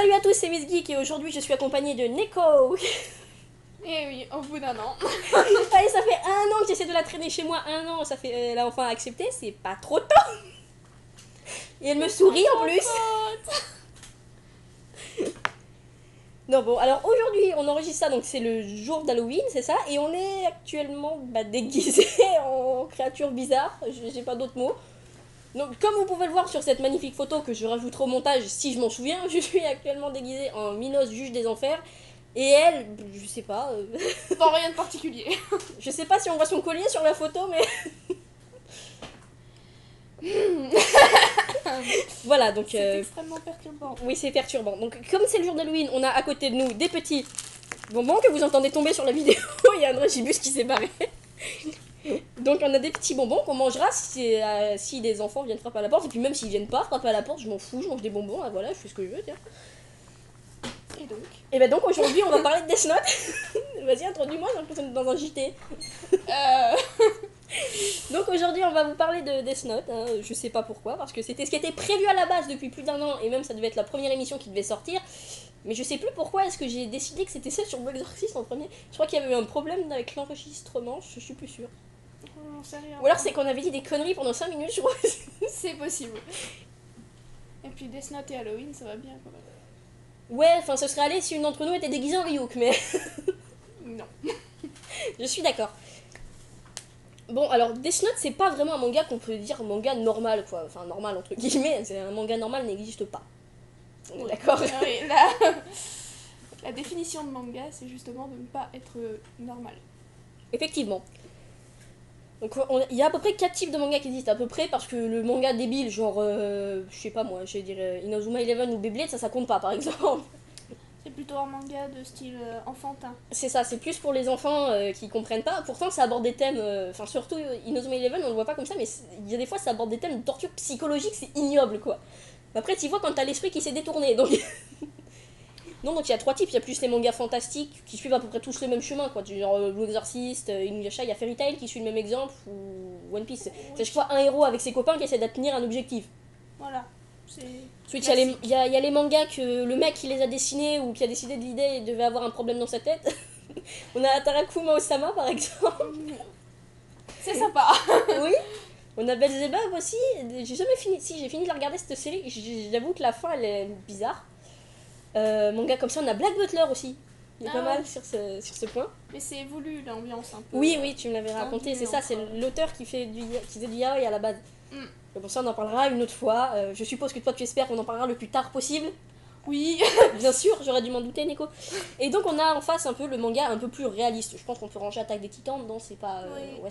Salut à tous, c'est Miss Geek et aujourd'hui je suis accompagnée de Neko. Et oui, au bout d'un an. Allez, ça fait 1 an que j'essaie de la traîner chez moi, 1 an, ça fait, elle a enfin accepté, c'est pas trop tôt. Et elle me sourit en plus. Non bon, alors aujourd'hui on enregistre ça, donc c'est le jour d'Halloween, c'est ça, et on est actuellement déguisés en créatures bizarres, j'ai pas d'autres mots. Donc comme vous pouvez le voir sur cette magnifique photo que je rajouterai au montage si je m'en souviens, je suis actuellement déguisée en Minos, juge des enfers. Et elle, je sais pas. Bon, rien de particulier. Je sais pas si on voit son collier sur la photo, mais. Voilà, donc. C'est extrêmement perturbant. Oui, c'est perturbant. Donc, comme c'est le jour d'Halloween, on a à côté de nous des petits bonbons que vous entendez tomber sur la vidéo. Il y a un dragibus qui s'est barré. Donc, on a des petits bonbons qu'on mangera si des enfants viennent frapper à la porte. Et puis, même s'ils viennent pas frapper à la porte, je m'en fous, je mange des bonbons. Ah, voilà, je fais ce que je veux, tiens. Et donc Et ben donc aujourd'hui on va parler de Death Note. Vas-y, introduis-moi, j'ai l'impression d'être dans un JT. Donc aujourd'hui on va vous parler de Death Note, hein. Je sais pas pourquoi, parce que c'était ce qui était prévu à la base depuis plus d'1 an, et même ça devait être la première émission qui devait sortir. Mais je sais plus pourquoi est-ce que j'ai décidé que c'était celle sur Bug Exorcist en premier. Je crois qu'il y avait eu un problème avec l'enregistrement, je suis plus sûre. J'en sais rien. Ou alors c'est qu'on avait dit des conneries pendant 5 minutes, je crois. C'est possible. Et puis Death Note et Halloween, ça va bien quand même. Ouais, enfin ce serait allé si une d'entre nous était déguisée en Ryuk, mais... Non. Je suis d'accord. Bon, alors Death Note, c'est pas vraiment un manga qu'on peut dire manga normal, quoi. Enfin, normal entre guillemets, c'est un manga normal n'existe pas. On est d'accord. Oui, la définition de manga, c'est justement de ne pas être normal. Effectivement. Donc, il y a à peu près 4 types de mangas qui existent, à peu près, parce que le manga débile, genre, je sais pas moi, je dirais Inazuma Eleven ou Beyblade, ça compte pas, par exemple. C'est plutôt un manga de style enfantin. C'est ça, c'est plus pour les enfants qui comprennent pas. Pourtant, ça aborde des thèmes, enfin, surtout Inazuma Eleven, on le voit pas comme ça, mais il y a des fois, ça aborde des thèmes de torture psychologique, c'est ignoble, quoi. Après, tu vois quand t'as l'esprit qui s'est détourné, donc. Non, donc il y a 3 types, il y a plus les mangas fantastiques qui suivent à peu près tous le même chemin, quoi. Du genre Blue Exorcist, Inuyasha, il y a Fairy Tail qui suit le même exemple, ou One Piece. C'est à chaque fois un héros avec ses copains qui essaie d'atteindre un objectif. Voilà. C'est. Ensuite, il y a les mangas que le mec qui les a dessinés ou qui a décidé de l'idée devait avoir un problème dans sa tête. On a Tarakuma Osama par exemple. C'est sympa. Oui. On a Belzebub aussi. J'ai jamais fini. Si, j'ai fini de la regarder cette série. J'avoue que la fin elle est bizarre. Manga comme ça, on a Black Butler aussi. Il est pas mal sur ce point. Mais c'est voulu l'ambiance un peu. Oui, oui, tu me l'avais raconté. C'est ça, c'est l'auteur qui faisait du yaoi à la base. Mais pour ça, on en parlera une autre fois. Je suppose que toi, tu espères qu'on en parlera le plus tard possible. Oui. Bien sûr, j'aurais dû m'en douter, Nico. Et donc, on a en face un peu le manga un peu plus réaliste. Je pense qu'on peut ranger Attaque des Titans dedans, c'est pas. Oui. Ouais,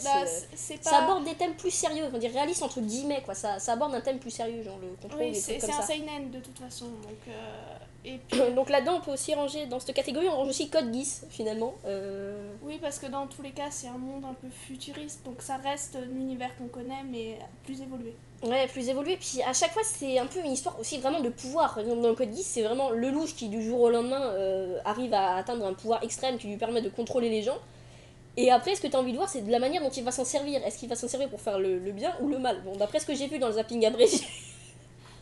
c'est pas... Ça aborde des thèmes plus sérieux, on va dire réaliste entre guillemets, quoi. Ça aborde un thème plus sérieux, genre le contrôle, Oui, des trucs comme c'est un ça. seinen de toute façon. Donc, et puis... Donc là-dedans, on peut aussi ranger, dans cette catégorie, on range aussi Code Geass, finalement. Oui, parce que dans tous les cas, c'est un monde un peu futuriste, donc ça reste l'univers qu'on connaît, mais plus évolué. Ouais, plus évolué. Puis à chaque fois, c'est un peu une histoire aussi vraiment de pouvoir. Par exemple, dans le Code Geass, c'est vraiment le louche qui, du jour au lendemain, arrive à atteindre un pouvoir extrême qui lui permet de contrôler les gens. Et après, ce que tu as envie de voir, c'est de la manière dont il va s'en servir. Est-ce qu'il va s'en servir pour faire le bien ou le mal? Bon, d'après ce que j'ai vu dans le zapping abrégé,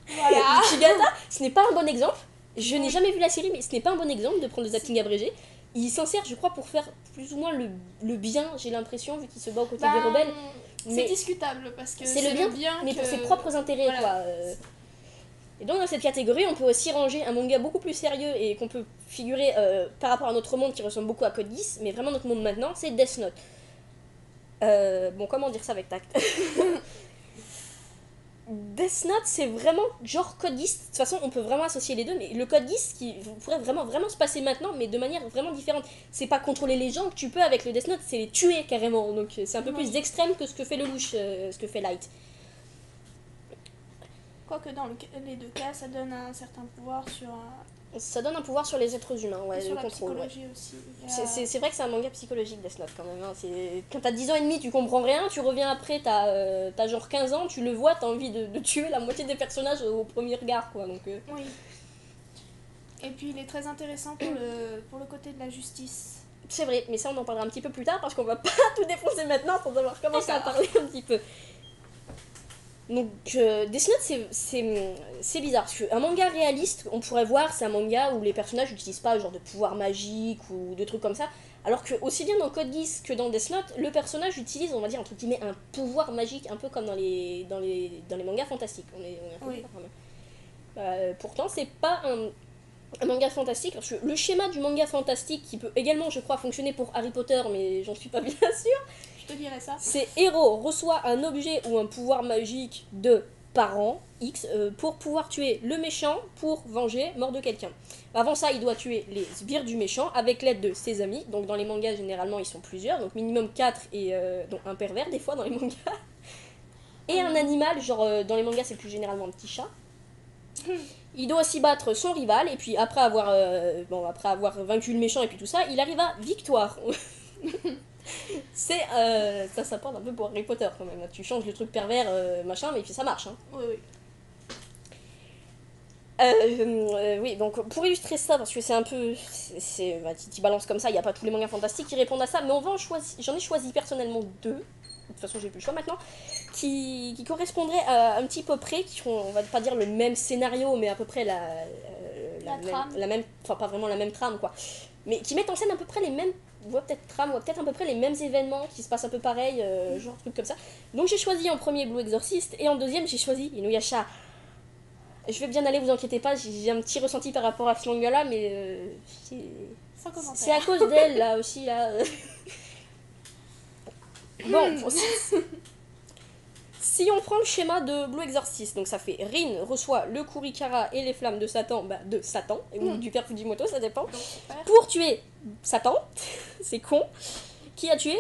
Voilà. Shigata, ce n'est pas un bon exemple. Je n'ai jamais vu la série, mais ce n'est pas un bon exemple de prendre le zapping abrégé. Il s'en sert, je crois, pour faire plus ou moins le bien, j'ai l'impression, vu qu'il se bat aux côtés des rebelles. C'est discutable, parce que c'est le bien mais pour ses propres intérêts, voilà. Quoi. Et donc, dans cette catégorie, on peut aussi ranger un manga beaucoup plus sérieux et qu'on peut figurer par rapport à notre monde qui ressemble beaucoup à Code Geass, mais vraiment notre monde maintenant, c'est Death Note. Bon, comment dire ça avec tact? Death Note, c'est vraiment genre Code Geass. De toute façon, on peut vraiment associer les deux, mais le Code Geass qui pourrait vraiment se passer maintenant, mais de manière vraiment différente. C'est pas contrôler les gens que tu peux avec le Death Note, c'est les tuer carrément. Donc c'est un peu plus extrême que ce que fait le louche, ce que fait Light. Quoique dans les deux cas, ça donne un certain pouvoir sur... Ça donne un pouvoir sur les êtres humains, ouais, et sur le la contrôle. psychologie aussi. C'est vrai que c'est un manga psychologique, Death Note, quand même. Hein. Quand t'as 10 ans et demi, tu comprends rien, tu reviens après, t'as genre 15 ans, tu le vois, t'as envie de tuer la moitié des personnages au premier regard, quoi. Donc, Oui. Et puis il est très intéressant pour le côté de la justice. C'est vrai, mais ça on en parlera un petit peu plus tard parce qu'on va pas tout défoncer maintenant sans avoir commencé à parler un petit peu. Donc Death Note c'est bizarre parce qu'un manga réaliste, on pourrait voir, c'est un manga où les personnages n'utilisent pas genre de pouvoir magique ou de trucs comme ça, alors que aussi bien dans Code Geass que dans Death Note, le personnage utilise, on va dire entre guillemets, un pouvoir magique un peu comme dans les mangas fantastiques. On est un peu d'accord, quand même. Pourtant c'est pas un manga fantastique, parce que le schéma du manga fantastique qui peut également je crois fonctionner pour Harry Potter, mais j'en suis pas bien sûre. Je te dirais ça. C'est héros reçoit un objet ou un pouvoir magique de parent X pour pouvoir tuer le méchant pour venger mort de quelqu'un. Avant ça, il doit tuer les sbires du méchant avec l'aide de ses amis. Donc dans les mangas, généralement, ils sont plusieurs, donc minimum 4 et donc un pervers des fois dans les mangas. Et un animal, genre dans les mangas, c'est plus généralement un petit chat. Il doit aussi battre son rival et puis après avoir vaincu le méchant et puis tout ça, il arrive à victoire. C'est ça porte un peu pour Harry Potter quand même. Tu changes le truc pervers machin, mais puis ça marche. Hein. Oui. Oui, donc pour illustrer ça, parce que c'est un peu. Tu balances comme ça, il n'y a pas tous les mangas fantastiques qui répondent à ça, mais j'en ai choisi personnellement 2. De toute façon, j'ai plus le choix maintenant. Qui correspondraient à un petit peu près, qui ont, on va pas dire le même scénario, mais à peu près la même. Enfin, pas vraiment la même trame, quoi. Mais qui mettent en scène à peu près les mêmes. Peut-être trame, peut-être à peu près les mêmes événements qui se passent un peu pareil, genre truc comme ça. Donc j'ai choisi en premier Blue Exorcist et en deuxième j'ai choisi Inuyasha. Je vais bien aller, vous inquiétez pas, j'ai un petit ressenti par rapport à ce manga là, mais c'est à cause d'elle là aussi là. Bon, si on prend le schéma de Blue Exorcist, donc ça fait Rin reçoit le Kurikara et les flammes de Satan, de Satan, ou du père Fujimoto, ça dépend, pour tuer Satan, c'est con. Qui a tué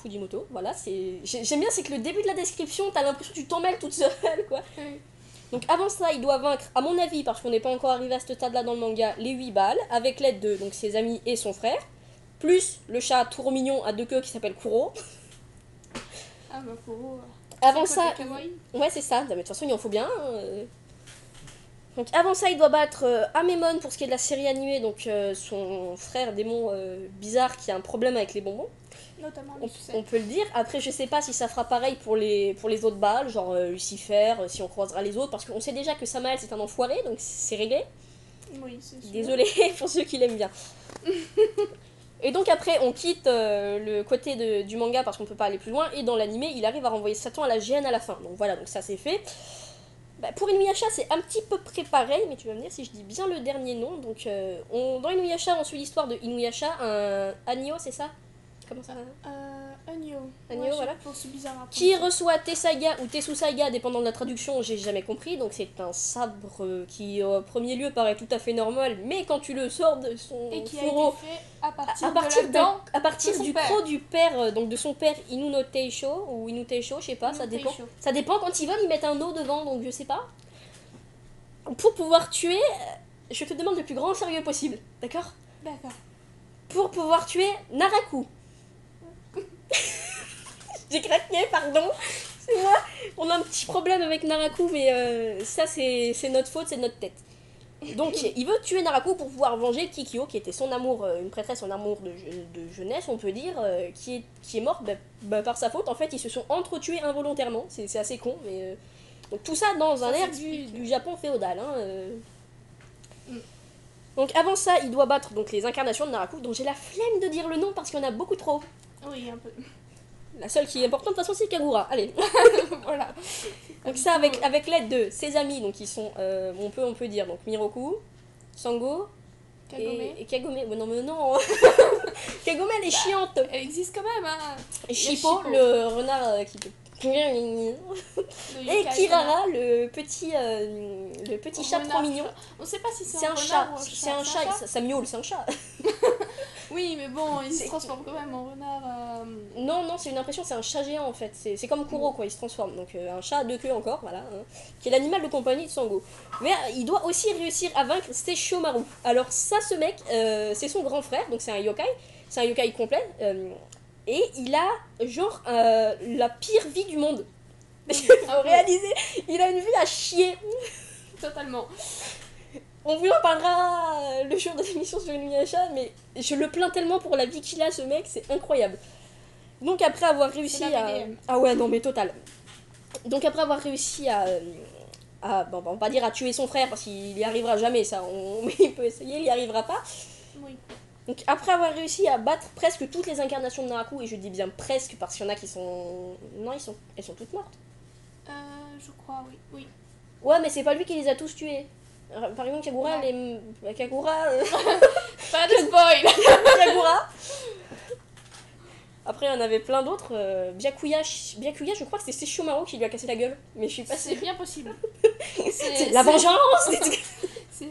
Fujimoto, voilà, j'aime bien, c'est que le début de la description, t'as l'impression que tu t'en mêles toute seule, quoi. Donc avant ça, il doit vaincre, à mon avis, parce qu'on n'est pas encore arrivé à ce stade-là dans le manga, les 8 balles, avec l'aide de donc, ses amis et son frère, plus le chat tout mignon à 2 queues qui s'appelle Kuro. Ah bah Kuro... Avant ça, ouais c'est ça, mais de toute façon il en faut bien. Donc avant ça il doit battre Amemon pour ce qui est de la série animée, donc son frère démon bizarre qui a un problème avec les bonbons. Notamment on peut le dire. Après je sais pas si ça fera pareil pour les autres balles, genre Lucifer, si on croisera les autres, parce qu'on sait déjà que Samael c'est un enfoiré, donc c'est réglé. Oui, c'est sûr. Désolé pour ceux qui l'aiment bien. Et donc après on quitte le côté du manga parce qu'on peut pas aller plus loin, et dans l'animé il arrive à renvoyer Satan à la GN à la fin. Donc voilà, donc ça c'est fait. Pour Inuyasha c'est un petit peu près pareil, mais tu vas me dire si je dis bien le dernier nom. Donc dans Inuyasha on suit l'histoire de Inuyasha, un Anio, c'est ça? Comment ça va? Agneau. Agneau, voilà. C'est bizarre, qui reçoit Tessaiga ou Tessusaiga, dépendant de la traduction, j'ai jamais compris. Donc c'est un sabre qui au premier lieu paraît tout à fait normal, mais quand tu le sors de son et qui fourreau, a été fait à partir du croc du père, donc de son père Inu no Teisho ou Inu Teisho, je sais pas, ça dépend. Ça dépend, quand ils veulent ils mettent un O devant, donc je sais pas. Pour pouvoir tuer, je te demande le plus grand sérieux possible, d'accord? D'accord. Pour pouvoir tuer Naraku. J'ai craqué, pardon. C'est moi. On a un petit problème avec Naraku, mais ça c'est notre faute, c'est notre tête. Donc il veut tuer Naraku pour pouvoir venger Kikyo, qui était son amour, une prêtresse, son amour de jeunesse, on peut dire, qui est morte par sa faute. En fait, ils se sont entretués involontairement. C'est assez con, mais donc tout ça dans un air du Japon féodal. Donc avant ça, il doit battre donc les incarnations de Naraku, dont j'ai la flemme de dire le nom parce qu'il y en a beaucoup trop. Oui, un peu. La seule qui est importante de toute façon c'est Kagura, allez. Voilà. Donc ça avec l'aide de ses amis, donc ils sont, on peut dire, donc Miroku, Sango, Kagome. et Kagome. Bon, non mais non. Kagome elle est chiante. Elle existe quand même, hein. Et Shippo, le renard qui peut... Et Kirara, le petit chat trop mignon. On sait pas si c'est un chat. C'est un chat, ça miaule, c'est un chat. Oui, mais bon, il se transforme quand même en renard. Non, c'est une impression, c'est un chat géant en fait. C'est comme Kuro, quoi, il se transforme. Donc un chat à 2 queues encore, voilà. Qui est l'animal de compagnie de Sango. Mais il doit aussi réussir à vaincre Sesshomaru. Alors ça, ce mec, c'est son grand frère, donc c'est un yokai. C'est un yokai complet. Et il a, genre, la pire vie du monde. Faut réaliser, il a une vie à chier. Totalement. On vous en parlera le jour de l'émission sur Inuyasha, mais je le plains tellement pour la vie qu'il a, ce mec, c'est incroyable. Donc après avoir réussi à... Ah ouais, non mais total. Donc après avoir réussi bon, on va pas dire à tuer son frère parce qu'il y arrivera jamais, ça, mais il peut essayer, il y arrivera pas. Oui. Donc après avoir réussi à battre presque toutes les incarnations de Naraku, et je dis bien presque parce qu'il y en a qui sont... Non, elles sont toutes mortes. Je crois, oui. Oui. Ouais, mais c'est pas lui qui les a tous tués. Par exemple, Kagura, Kagura... Pas de spoil. Kagura. Après, il y en avait plein d'autres. Byakuya, je crois que c'est Sesshomaru qui lui a cassé la gueule. Mais je suis pas C'est sûre. bien possible. C'est la vengeance. C'est...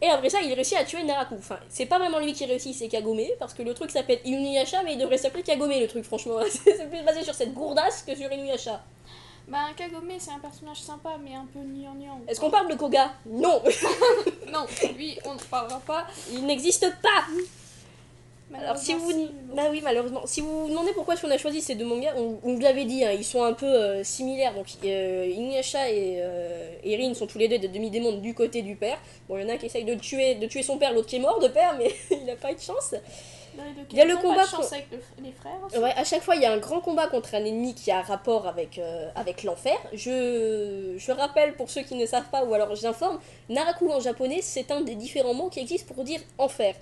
Et après ça, il réussit à tuer Naraku. Enfin, c'est pas vraiment lui qui réussit, c'est Kagome. Parce que le truc s'appelle Inuyasha, mais il devrait s'appeler Kagome, le truc, franchement. C'est plus basé sur cette gourdasse que sur Inuyasha. Bah, Kagome, c'est un personnage sympa, mais un peu gnangnan. Est-ce qu'on parle de Koga? Non. Non, lui, on ne parlera pas. Il n'existe pas. Alors si vous... Bon. Bah oui, malheureusement. Si vous vous demandez pourquoi on a choisi ces deux mangas, on vous l'avait dit, hein, ils sont un peu similaires. Donc Inuyasha et Erin sont tous les deux des demi-démons du côté du père. Bon, il y en a un qui essaye de tuer son père, l'autre qui est mort de père, mais il n'a pas eu de chance. Il y a le combat contre... avec les frères aussi. Ouais, à chaque fois, il y a un grand combat contre un ennemi qui a un rapport avec l'enfer. Je rappelle pour ceux qui ne savent pas, ou alors j'informe, Naraku en japonais, c'est un des différents mots qui existent pour dire enfer.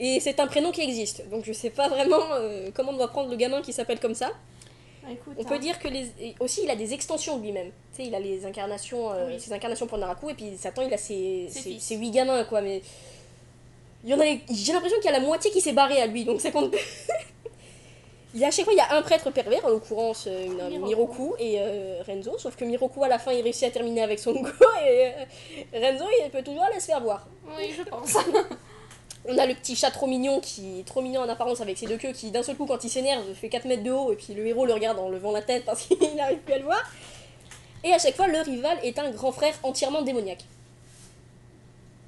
Et c'est un prénom qui existe. Donc je sais pas vraiment comment on doit prendre le gamin qui s'appelle comme ça. Bah, écoute, On peut dire que aussi il a des extensions de lui-même. Tu sais, il a les incarnations, Oui. ses incarnations pour Naraku, et puis Satan il a ses fils. 8 gamins quoi. Mais il y en a, j'ai l'impression qu'il y a la moitié qui s'est barré à lui, donc ça compte. Il y a à chaque fois il y a un prêtre pervers, en l'occurrence Miroku et Renzo, sauf que Miroku à la fin il réussit à terminer avec son go et Renzo il peut toujours aller se faire voir. Oui, je pense. On a le petit chat trop mignon qui est trop mignon en apparence avec ses deux queues qui d'un seul coup quand il s'énerve fait 4 mètres de haut et puis le héros le regarde en levant la tête parce qu'il n'arrive plus à le voir. Et à chaque fois le rival est un grand frère entièrement démoniaque.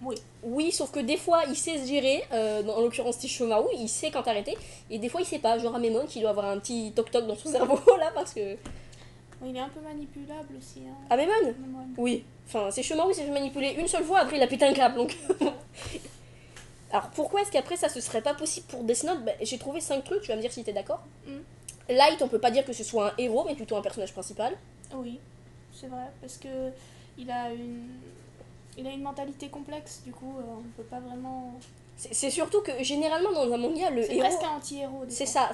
Oui. Oui, sauf que des fois il sait se gérer, en l'occurrence Tishomaru, il sait quand arrêter, et des fois il sait pas, genre Amemon qui doit avoir un petit toc-toc dans son cerveau là parce que... Il est un peu manipulable aussi. Hein. Amemon Amemon. Oui, enfin Tishomaru s'est fait manipuler une seule fois, après il a pété un câble donc... Alors pourquoi est-ce qu'après ça se serait pas possible pour Death Note? J'ai trouvé 5 trucs, tu vas me dire si t'es d'accord. Light, on peut pas dire que ce soit un héros, mais plutôt un personnage principal. Oui, c'est vrai, parce que il a une mentalité complexe, du coup, on peut pas vraiment... C'est surtout que généralement dans un manga, le C'est héros... presque un anti-héros. C'est ça.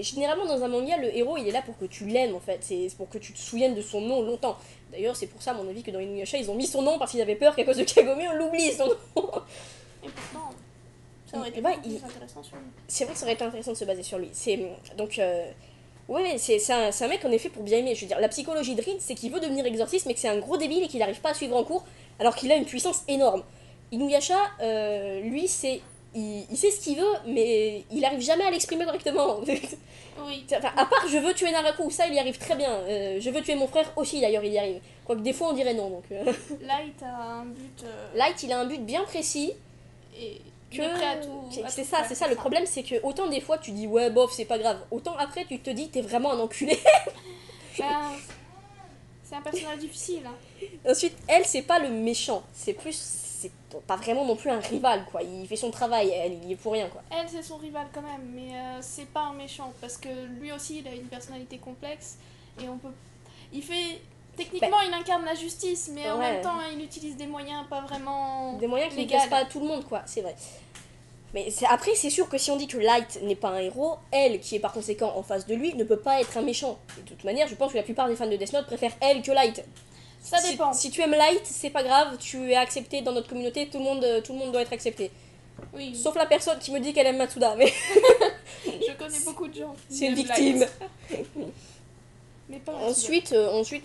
Généralement dans un manga, le héros il est là pour que tu l'aimes en fait. C'est pour que tu te souviennes de son nom longtemps. D'ailleurs, c'est pour ça, à mon avis, que dans Inuyasha, ils ont mis son nom parce qu'ils avaient peur qu'à cause de Kagome, on l'oublie son nom. Et pourtant, ça aurait été Ouais, beaucoup plus intéressant sur lui. C'est vrai que ça aurait été intéressant de se baser sur lui. Donc, ouais, c'est un mec en effet pour bien aimer. Je veux dire, la psychologie de Reed, c'est qu'il veut devenir exorciste, mais que c'est un gros débile et qu'il n'arrive pas à suivre en cours, alors qu'il a une puissance énorme. Inuyasha, lui, il sait ce qu'il veut, mais il n'arrive jamais à l'exprimer correctement. Oui. Enfin, à part je veux tuer Naraku, ça il y arrive très bien. Je veux tuer mon frère aussi, d'ailleurs, il y arrive. Quoique des fois on dirait non. Donc, Light a un but. Light, il a un but bien précis. Et il est prêt à tout. C'est ça. Le problème, c'est que autant des fois tu dis ouais, bof, c'est pas grave. Autant après tu te dis t'es vraiment un enculé. Ben, c'est un personnage difficile. Hein. Ensuite, elle, c'est pas le méchant. C'est pas vraiment non plus un rival, quoi. Il fait son travail, elle, il y est pour rien, quoi. Elle, c'est son rival quand même, mais c'est pas un méchant parce que lui aussi, il a une personnalité complexe et on peut. Il fait. Techniquement, il incarne la justice, mais en même temps, il utilise des moyens pas vraiment. Des moyens qui ne cassent pas à tout le monde, quoi, c'est vrai. Mais après, c'est sûr que si on dit que Light n'est pas un héros, elle, qui est par conséquent en face de lui, ne peut pas être un méchant. Et de toute manière, je pense que la plupart des fans de Death Note préfèrent elle que Light. Ça dépend. Si tu aimes Light, c'est pas grave, tu es accepté dans notre communauté, tout le monde doit être accepté. Oui. Sauf la personne qui me dit qu'elle aime Matsuda, mais... Je connais beaucoup de gens. C'est une victime. Mais pas ensuite,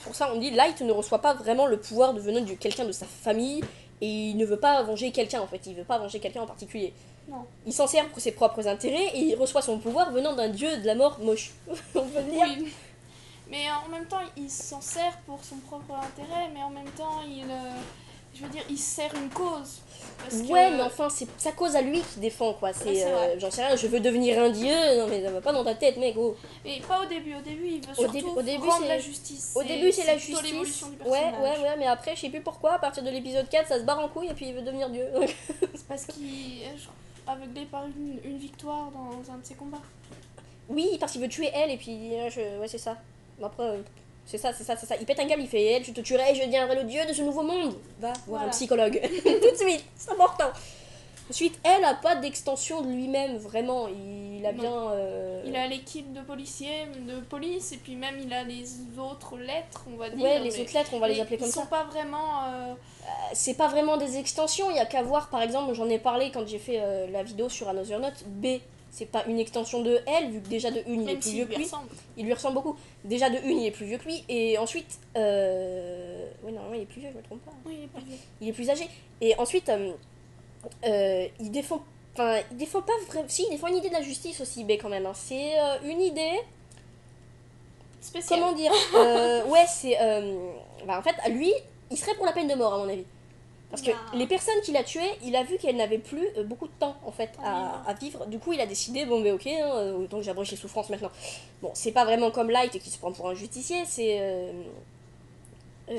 pour ça, on dit Light ne reçoit pas vraiment le pouvoir de venir de quelqu'un de sa famille, et il ne veut pas venger quelqu'un, en fait. Il veut pas venger quelqu'un en particulier. Non. Il s'en sert pour ses propres intérêts, et il reçoit son pouvoir venant d'un dieu de la mort moche. On peut le dire. Oui. Mais en même temps, il s'en sert pour son propre intérêt, mais en même temps, il sert une cause. Ouais, mais enfin, c'est sa cause à lui qui défend, quoi. C'est, j'en sais rien, je veux devenir un dieu. Non, mais ça va pas dans ta tête, mec, oh. Mais pas au début. Au début, il veut surtout rendre la justice. Au début, c'est la justice. L'évolution du ouais, personnage. mais après, je sais plus pourquoi, à partir de l'épisode 4, ça se barre en couille et puis il veut devenir dieu. C'est parce qu'il est aveuglé par une victoire dans un de ses combats. Oui, parce qu'il veut tuer elle et puis, ouais, c'est ça. Après, C'est ça. Il pète un câble, il fait elle, je te tuerai, je deviendrai le dieu de ce nouveau monde. Va voir un psychologue. Tout de suite, c'est important. Ensuite, elle a pas d'extension de lui-même, vraiment. Il a bien. Il a l'équipe de policiers, de police, et puis même il a les autres lettres, on va dire. Ouais, les autres lettres, on va les appeler comme ça. Ils sont pas vraiment. C'est pas vraiment des extensions, il y a qu'à voir, par exemple, j'en ai parlé quand j'ai fait la vidéo sur Another Note, B. C'est pas une extension de elle, vu que déjà de une, il est plus vieux que lui. Il lui ressemble beaucoup. Déjà de une, il est plus vieux que lui. Et ensuite. Oui, normalement, il est plus vieux, je me trompe pas. Oui, il est plus vieux. Il est plus âgé. Et ensuite, il défend. Enfin, il défend pas vraiment. Si, il défend une idée de la justice aussi, B quand même. Hein. C'est une idée. Spéciale. Comment dire Ouais, c'est. En fait, lui, il serait pour la peine de mort, à mon avis. Parce que les personnes qu'il a tuées, il a vu qu'elles n'avaient plus beaucoup de temps en fait à vivre. Du coup, il a décidé, bon, mais ok, hein, autant que j'abroge les souffrances maintenant. Bon, c'est pas vraiment comme Light qui se prend pour un justicier, c'est.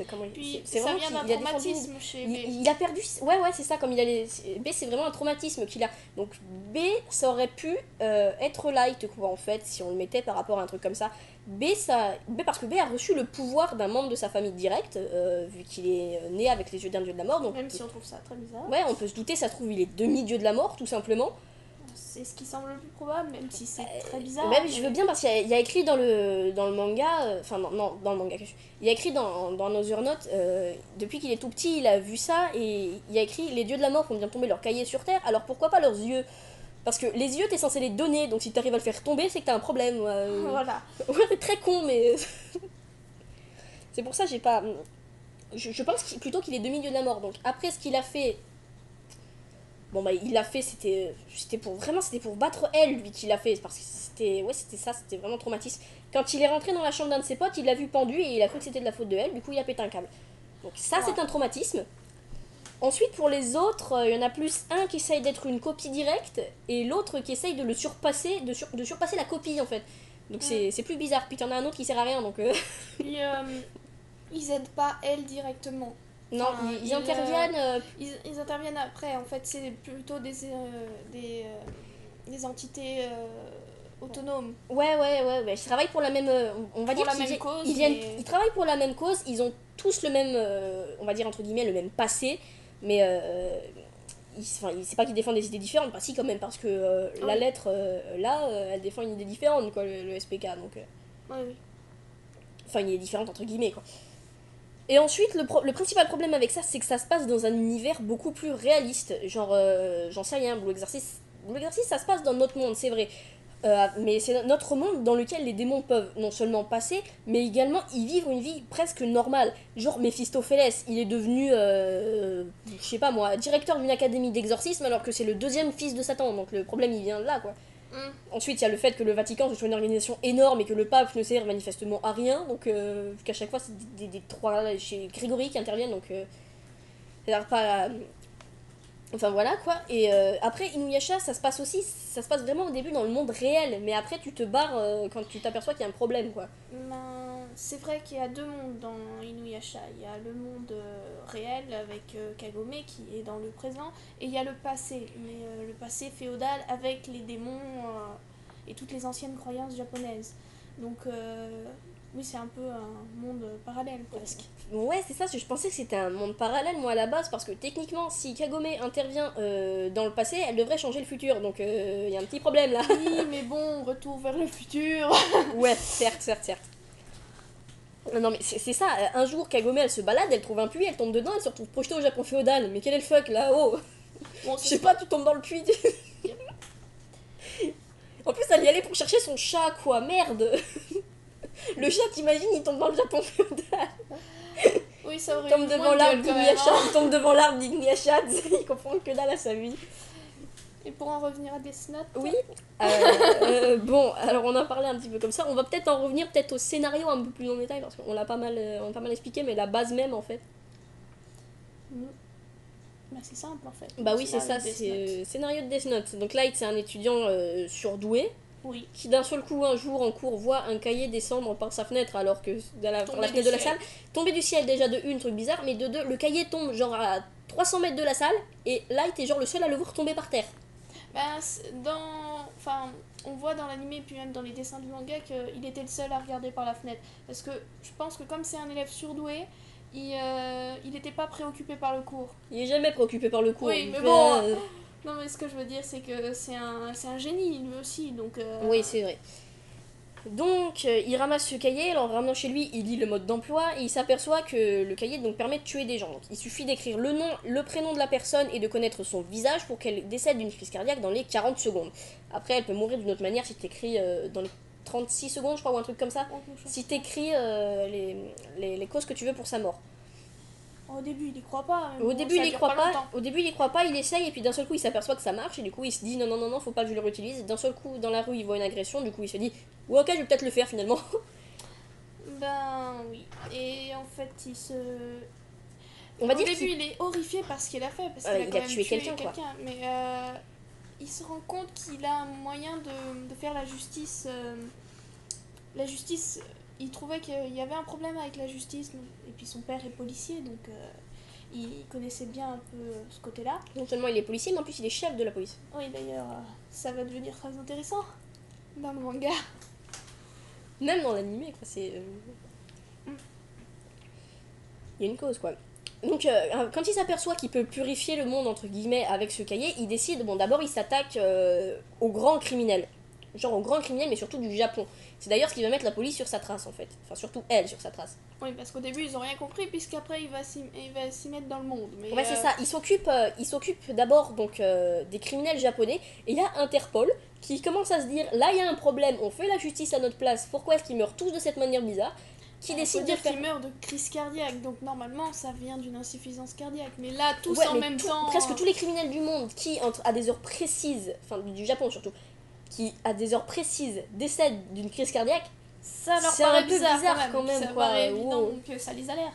Comment Puis, c'est ça vient d'un traumatisme chez B. Il a perdu. Ouais, c'est ça, comme il a les. B, c'est vraiment un traumatisme qu'il a. Donc, B, ça aurait pu être Light, quoi, en fait, si on le mettait par rapport à un truc comme ça. B, parce que B a reçu le pouvoir d'un membre de sa famille directe, vu qu'il est né avec les yeux d'un dieu de la mort. Donc, même si on trouve ça très bizarre. Ouais, on peut se douter, ça se trouve, il est demi-dieu de la mort, tout simplement. C'est ce qui semble le plus probable, même si c'est très bizarre. Même, je veux bien, parce qu'il y a écrit dans le manga, enfin, non, dans le manga, il y a écrit dans Another Note, depuis qu'il est tout petit, il a vu ça, et il y a écrit les dieux de la mort font bien tomber leur cahier sur terre, alors pourquoi pas leurs yeux? Parce que les yeux, t'es censé les donner, donc si t'arrives à le faire tomber, c'est que t'as un problème. Voilà. Ouais, c'est très con, mais. C'est pour ça j'ai pas. Je pense plutôt qu'il est demi-dieu de la mort. Donc après ce qu'il a fait. Bon bah il l'a fait, c'était pour battre elle, lui, qu'il l'a fait. Parce que c'était vraiment traumatisme. Quand il est rentré dans la chambre d'un de ses potes, il l'a vu pendu et il a cru que c'était de la faute de elle, du coup il a pété un câble. Donc ça c'est un traumatisme. Ensuite, pour les autres, il y en a plus un qui essaye d'être une copie directe et l'autre qui essaye de le surpasser, de surpasser la copie en fait. Donc c'est plus bizarre. Puis t'en as un autre qui sert à rien donc. Puis ils aident pas elle directement. Non, ils interviennent. Ils interviennent après. En fait, c'est plutôt des entités autonomes. Ouais. Ils travaillent pour la même. On va pour dire la même cause. Ils travaillent pour la même cause. Ils ont tous le même. On va dire entre guillemets le même passé. Mais c'est pas qu'ils défendent des idées différentes, bah si quand même, parce que la lettre, là, elle défend une idée différente, quoi, le SPK, donc... Oui. Enfin, une idée différente, entre guillemets, quoi. Et ensuite, le principal problème avec ça, c'est que ça se passe dans un univers beaucoup plus réaliste, genre, j'en sais rien, Blue Exorcist, ça se passe dans notre monde, c'est vrai. Mais c'est notre monde dans lequel les démons peuvent non seulement passer, mais également y vivre une vie presque normale. Genre Méphistophélès, il est devenu, je sais pas moi, directeur d'une académie d'exorcisme alors que c'est le deuxième fils de Satan, donc le problème il vient de là quoi. Ensuite il y a le fait que le Vatican ce soit une organisation énorme et que le pape ne sert manifestement à rien, donc qu'à chaque fois c'est des trois chez Grégory qui interviennent, donc ça n'a pas... Enfin voilà quoi, et après Inuyasha ça se passe vraiment au début dans le monde réel, mais après tu te barres quand tu t'aperçois qu'il y a un problème quoi. C'est vrai qu'il y a deux mondes dans Inuyasha, il y a le monde réel avec Kagome qui est dans le présent, et il y a le passé, mais le passé féodal avec les démons et toutes les anciennes croyances japonaises. Donc oui, c'est un peu un monde parallèle presque. Ouais, c'est ça, je pensais que c'était un monde parallèle moi à la base, parce que techniquement si Kagome intervient dans le passé, elle devrait changer le futur, donc il y a un petit problème là. Oui, mais bon, retour vers le futur. Ouais, certes. Non mais c'est ça, un jour Kagome elle se balade, elle trouve un puits, elle tombe dedans, elle se retrouve projetée au Japon féodal, mais quel est le fuck là, oh. Bon, je sais pas, tu tombes dans le puits. En plus elle y allait pour chercher son chat quoi, merde. Le chat, t'imagines, il tombe dans le Japon féodal. Oui, ça aurait tombe devant l'arbre d'Inuyasha, il tombe devant l'arbre d'Inuyasha, il comprend que dalle à sa vie. Et pour en revenir à Death Note. Oui. Bon, alors on a parlé un petit peu comme ça. On va peut-être en revenir au scénario un peu plus en détail parce qu'on l'a pas mal expliqué, mais la base même en fait. Bah c'est simple en fait. Bah oui, c'est ça, c'est scénario de Death Note. Donc Light, c'est un étudiant surdoué. Oui. Qui d'un seul coup un jour en cours voit un cahier descendre par sa fenêtre alors que par la fenêtre de la salle, tomber du ciel déjà de une, truc bizarre, mais de deux, le cahier tombe genre à 300 mètres de la salle et Light est genre le seul à le voir tomber par terre. Enfin, on voit dans l'anime puis même dans les dessins du manga qu'il était le seul à regarder par la fenêtre. Parce que je pense que comme c'est un élève surdoué, il n'était pas préoccupé par le cours. Il est jamais préoccupé par le cours. Oui, mais bon... Non, mais ce que je veux dire, c'est que c'est un génie, lui aussi, donc... Oui, c'est vrai. Donc, il ramasse ce cahier, en le ramenant chez lui, il lit le mode d'emploi et il s'aperçoit que le cahier donc, permet de tuer des gens. Donc, il suffit d'écrire le nom, le prénom de la personne et de connaître son visage pour qu'elle décède d'une crise cardiaque dans les 40 secondes. Après, elle peut mourir d'une autre manière si tu écris dans les 36 secondes, je crois, ou un truc comme ça. Si tu écris les causes que tu veux pour sa mort. Au début, il y croit pas. Au début, il y croit pas. Au début, il y croit pas, il essaye et puis d'un seul coup, il s'aperçoit que ça marche et du coup, il se dit non, faut pas que je le réutilise. D'un seul coup, dans la rue, il voit une agression, du coup, il se dit ouais, ok, je vais peut-être le faire finalement. Ben oui. Et en fait, On va au dire début, il est horrifié par ce qu'il a fait parce qu'il a quand même tué quelqu'un. Mais il se rend compte qu'il a un moyen de faire la justice. La justice, il trouvait qu'il y avait un problème avec la justice. Et puis son père est policier, donc il connaissait bien un peu ce côté-là. Non seulement il est policier, mais en plus il est chef de la police. Oui, d'ailleurs, ça va devenir très intéressant dans le manga. Même dans l'animé, quoi, c'est... Il y a une cause, quoi. Donc, quand il s'aperçoit qu'il peut purifier le monde, entre guillemets, avec ce cahier, il décide... Bon, d'abord, il s'attaque aux grands criminels. Genre aux grands criminels, mais surtout du Japon. C'est d'ailleurs ce qui va mettre la police sur sa trace, en fait. Enfin, surtout elle, sur sa trace. Oui, parce qu'au début, ils ont rien compris, puisqu'après, il va s'y mettre dans le monde. Mais ouais, c'est ça. Il s'occupe d'abord donc des criminels japonais. Et il y a Interpol qui commence à se dire, là, il y a un problème, on fait la justice à notre place. Pourquoi est-ce qu'ils meurent tous de cette manière bizarre? Qui décide de faire... qu'ils meurent de crise cardiaque, donc normalement ça vient d'une insuffisance cardiaque, mais là tous en même temps... Presque tous les criminels du monde qui, à des heures précises, enfin du Japon surtout, qui à des heures précises décèdent d'une crise cardiaque, ça leur paraît bizarre quand même ça paraît évident que ça les alerte.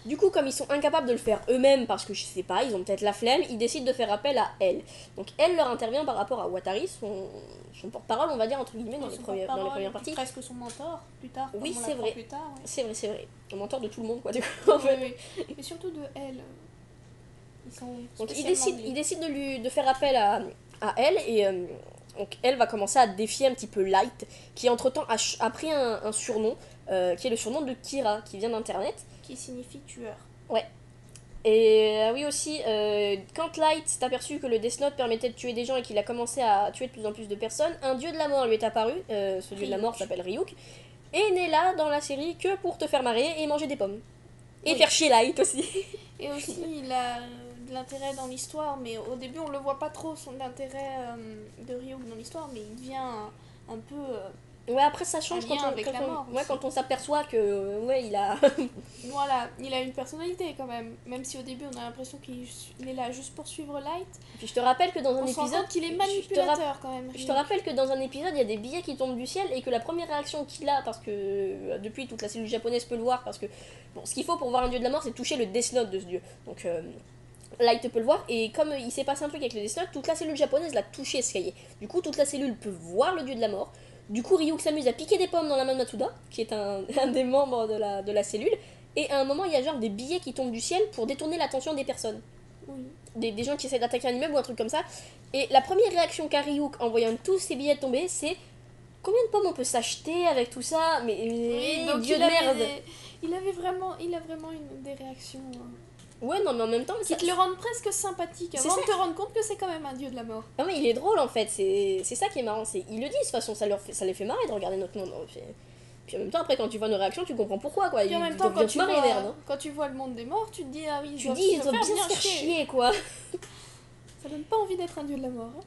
Du coup, comme ils sont incapables de le faire eux-mêmes parce que je sais pas, ils ont peut-être la flemme, ils décident de faire appel à elle. Donc elle leur intervient par rapport à Watari, son porte-parole, on va dire entre guillemets dans les premières parties. Presque son mentor plus tard. Oui, c'est vrai. Plus tard, ouais. C'est vrai. Le mentor de tout le monde quoi du coup. En fait. Oui. Mais surtout de elle. Donc il décide de faire appel à elle et donc elle va commencer à défier un petit peu Light qui entre-temps a pris un surnom qui est le surnom de Kira qui vient d'internet. Qui signifie tueur. Ouais. Et oui aussi, quand Light s'est aperçu que le Death Note permettait de tuer des gens et qu'il a commencé à tuer de plus en plus de personnes, un dieu de la mort lui est apparu, ce dieu de la mort s'appelle Ryuk, et n'est là dans la série que pour te faire marrer et manger des pommes. Et faire chier Light aussi. Et aussi il a de l'intérêt dans l'histoire, mais au début on le voit pas trop son intérêt de Ryuk dans l'histoire, mais il devient un peu... Ouais, après ça change quand on s'aperçoit que ouais, il a voilà, il a une personnalité quand même si au début on a l'impression qu'il est là juste pour suivre Light. Et puis je te rappelle que dans un épisode se rend compte qu'il est manipulateur quand même. Je te rappelle que dans un épisode, il y a des billets qui tombent du ciel et que la première réaction qu'il a, parce que depuis toute la cellule japonaise peut le voir, parce que bon, ce qu'il faut pour voir un dieu de la mort, c'est toucher le Death Note de ce dieu. Donc Light peut le voir, et comme il s'est passé un truc avec le Death Note, toute la cellule japonaise l'a touché ce cahier. Du coup, toute la cellule peut voir le dieu de la mort. Du coup, Ryuk s'amuse à piquer des pommes dans la main de Matsuda, qui est un des membres de la cellule. Et à un moment, il y a genre des billets qui tombent du ciel pour détourner l'attention des personnes. Oui. Des gens qui essaient d'attaquer un immeuble ou un truc comme ça. Et la première réaction qu'a Ryuk en voyant tous ces billets tomber, c'est combien de pommes on peut s'acheter avec tout ça? Mais oui, dieu de merde. Il a vraiment des réactions... Ouais, non, mais en même temps... Qui te le rendent presque sympathique, avant de te rendre compte que c'est quand même un dieu de la mort. Non, mais il est drôle, en fait, c'est ça qui est marrant. Ils le disent, de toute façon, ça les fait marrer de regarder notre monde. Puis en même temps, après, quand tu vois nos réactions, tu comprends pourquoi, quoi. Et en même temps, quand tu vois le monde des morts, tu te dis, ah oui, ils doivent bien se faire chier, quoi. Ça donne pas envie d'être un dieu de la mort. Hein.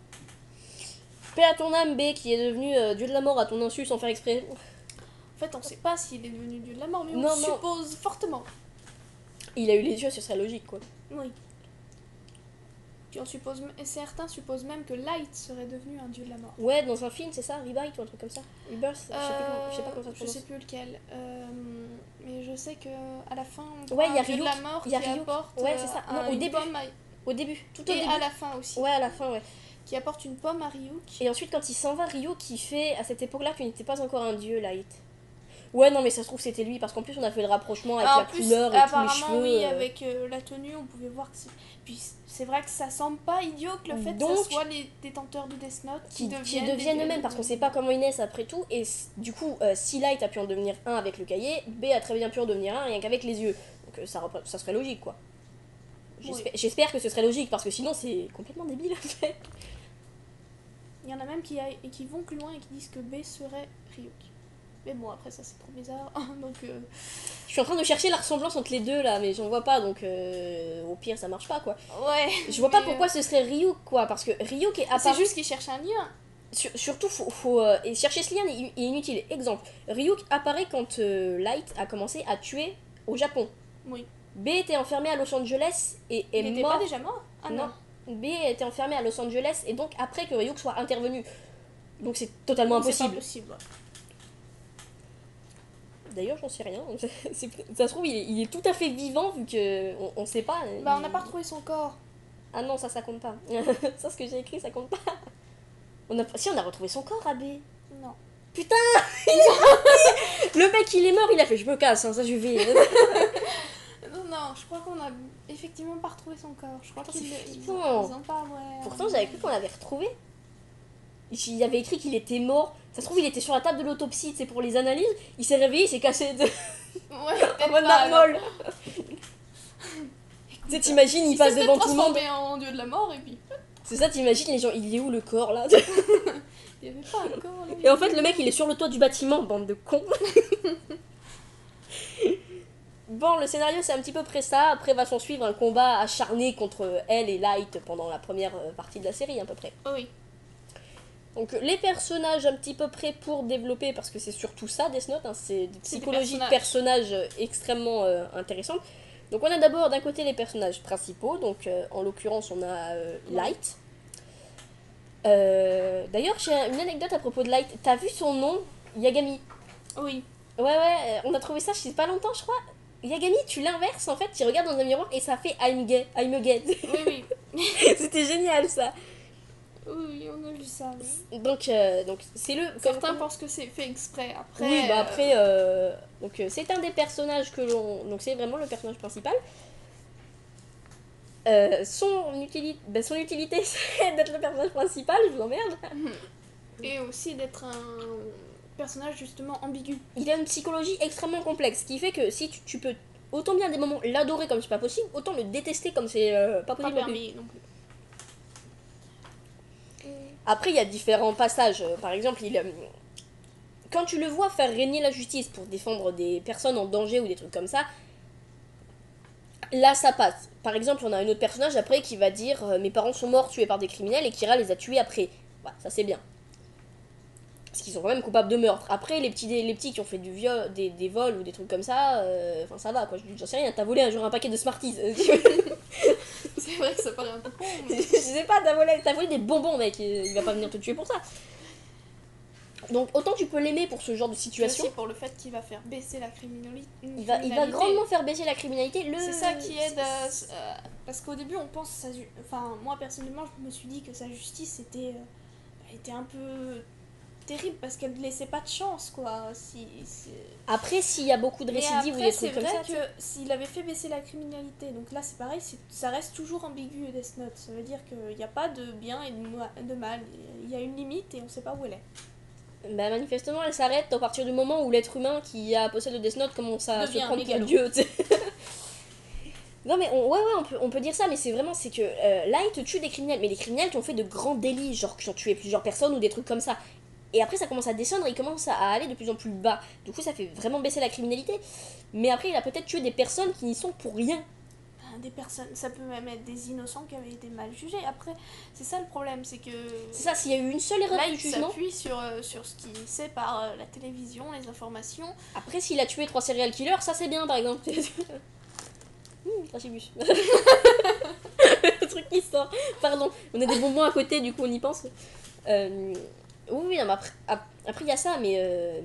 Paix à ton âme, B, qui est devenu dieu de la mort à ton insu sans faire exprès. En fait, on sait pas s'il est devenu dieu de la mort, mais on suppose fortement. Il a eu les yeux, ce serait logique, quoi. Oui. Puis certains supposent même que Light serait devenu un dieu de la mort. Ouais, dans un film, c'est ça, Rebirth ou un truc comme ça. Rebirth, je sais pas comment ça se prononce. Je sais plus lequel. Mais je sais que à la fin, on ouais, il y a un dieu de la mort qui apporte ouais, c'est ça. Non, au début. Au début, tout au début. Et à la fin aussi. Ouais, à la fin, ouais. Qui apporte une pomme à Ryuk. Et ensuite, quand il s'en va, Ryuk, qui fait, à cette époque-là, tu n'étais pas encore un dieu, Light. Ouais, non, mais ça se trouve, c'était lui, parce qu'en plus, on a fait le rapprochement avec la couleur et tous les cheveux. Oui, avec la tenue, on pouvait voir que c'est... Puis c'est vrai que ça semble pas idiot que le fait que ça soit les détenteurs de Death Note qui deviennent eux-mêmes, parce qu'on sait pas comment ils naissent après tout, et du coup, si Light a pu en devenir un avec le cahier, B a très bien pu en devenir un rien qu'avec les yeux. Donc ça serait logique, quoi. J'espère que ce serait logique, parce que sinon, c'est complètement débile, en fait. Il y en a même qui vont plus loin et qui disent que B serait Ryuk. Mais bon, après ça c'est trop bizarre, donc... Je suis en train de chercher la ressemblance entre les deux là, mais j'en vois pas, donc au pire ça marche pas, quoi. Ouais. Je vois pas pourquoi ce serait Ryuk, quoi, parce que Ryuk est apparu... C'est juste qu'il cherche un lien. Surtout, faut et chercher ce lien est inutile. Exemple, Ryuk apparaît quand Light a commencé à tuer au Japon. Oui. B était enfermé à Los Angeles et est mort... Il était pas déjà mort? Ah non. B était enfermé à Los Angeles et donc après que Ryuk soit intervenu. Donc c'est totalement impossible. C'est pas possible, ouais. D'ailleurs, j'en sais rien. Ça se trouve, il est tout à fait vivant vu qu'on sait pas. Bah, on n'a pas retrouvé son corps. Ah non, ça compte pas. Ça, ce que j'ai écrit, ça compte pas. Si, on a retrouvé son corps à B. Non. Putain. Le mec, il est mort, il a fait je me casse, hein, ça je vais. Non, je crois qu'on a effectivement pas retrouvé son corps. Je crois qu'ils flippant. ont pas, ouais. Pourtant, j'avais cru qu'on l'avait retrouvé. Il y avait écrit qu'il était mort. Ça se trouve, il était sur la table de l'autopsie, c'est pour les analyses. Il s'est réveillé, il s'est cassé de... Ouais, en mode narmol. Tu sais, t'imagines, il passe devant tout le monde. En dieu de la mort, et puis... C'est ça, t'imagines, les gens, il est où le corps, là? Il y avait pas un corps, là. Et en fait, le mec, il est sur le toit du bâtiment, bande de cons. Bon, le scénario, c'est un petit peu près ça. Après, va s'en suivre un combat acharné contre elle et Light pendant la première partie de la série, à peu près. Oh oui. Donc, les personnages un petit peu près pour développer, parce que c'est surtout ça, Death Note, hein, c'est des psychologies de personnages extrêmement intéressantes. Donc, on a d'abord d'un côté les personnages principaux, donc en l'occurrence, on a Light. D'ailleurs, j'ai une anecdote à propos de Light. T'as vu son nom? Yagami. Oui. Ouais, on a trouvé ça, je sais pas longtemps, je crois. Yagami, tu l'inverses en fait, tu regardes dans un miroir et ça fait I'm gay, I'm a gay. Oui. C'était génial ça. Oui, on a vu ça. Oui. Donc c'est le. Certains pensent que c'est fait exprès. Après. Oui, bah après, donc c'est un des personnages que l'on. Donc c'est vraiment le personnage principal. Son utilité, c'est d'être le personnage principal, je vous emmerde. Et aussi d'être un personnage justement ambigu. Il a une psychologie extrêmement complexe, ce qui fait que si tu peux autant bien à des moments l'adorer comme c'est pas possible, autant le détester comme c'est pas possible non plus. Après, il y a différents passages. Par exemple, quand tu le vois faire régner la justice pour défendre des personnes en danger ou des trucs comme ça, là, ça passe. Par exemple, on a un autre personnage après qui va dire mes parents sont morts tués par des criminels et Kira les a tués après. Voilà, ça c'est bien. Parce qu'ils sont quand même coupables de meurtre. Après, les petits qui ont fait des vols ou des trucs comme ça, enfin ça va quoi, j'en sais rien, t'as volé un paquet de Smarties. C'est vrai que ça paraît un peu con. Mais... Je sais pas, t'as volé des bonbons, mec, il va pas venir te tuer pour ça. Donc autant tu peux l'aimer pour ce genre de situation. Aussi pour le fait qu'il va faire baisser la criminalité. Il va grandement faire baisser la criminalité. C'est ça qui aide. Parce qu'au début on pense, enfin moi personnellement je me suis dit que sa justice était un peu terrible parce qu'elle ne laissait pas de chance quoi. Après s'il y a beaucoup de récidives ou des trucs comme ça. C'est vrai que s'il avait fait baisser la criminalité, donc là c'est pareil, ça reste toujours ambigu Death Note. Ça veut dire qu'il n'y a pas de bien et de mal. Il y a une limite et on ne sait pas où elle est. Bah manifestement elle s'arrête à partir du moment où l'être humain qui a possède le Death Note commence à se prendre pour Dieu. Non mais on peut dire ça, mais c'est que Light tue des criminels, mais des criminels qui ont fait de grands délits, genre qui ont tué plusieurs personnes ou des trucs comme ça. Et après ça commence à descendre et il commence à aller de plus en plus bas. Du coup ça fait vraiment baisser la criminalité. Mais après il a peut-être tué des personnes qui n'y sont pour rien. Des personnes, ça peut même être des innocents qui avaient été mal jugés. Après, c'est ça le problème, c'est que... C'est ça, s'il y a eu une seule erreur de jugement... s'appuie sur ce qu'il sait par la télévision, les informations. Après, s'il a tué 3 serial killers, ça c'est bien par exemple. Trachibus. Le truc qui sort. Pardon, on a des bonbons à côté, du coup on y pense. Oui, non, mais après il y a ça, mais...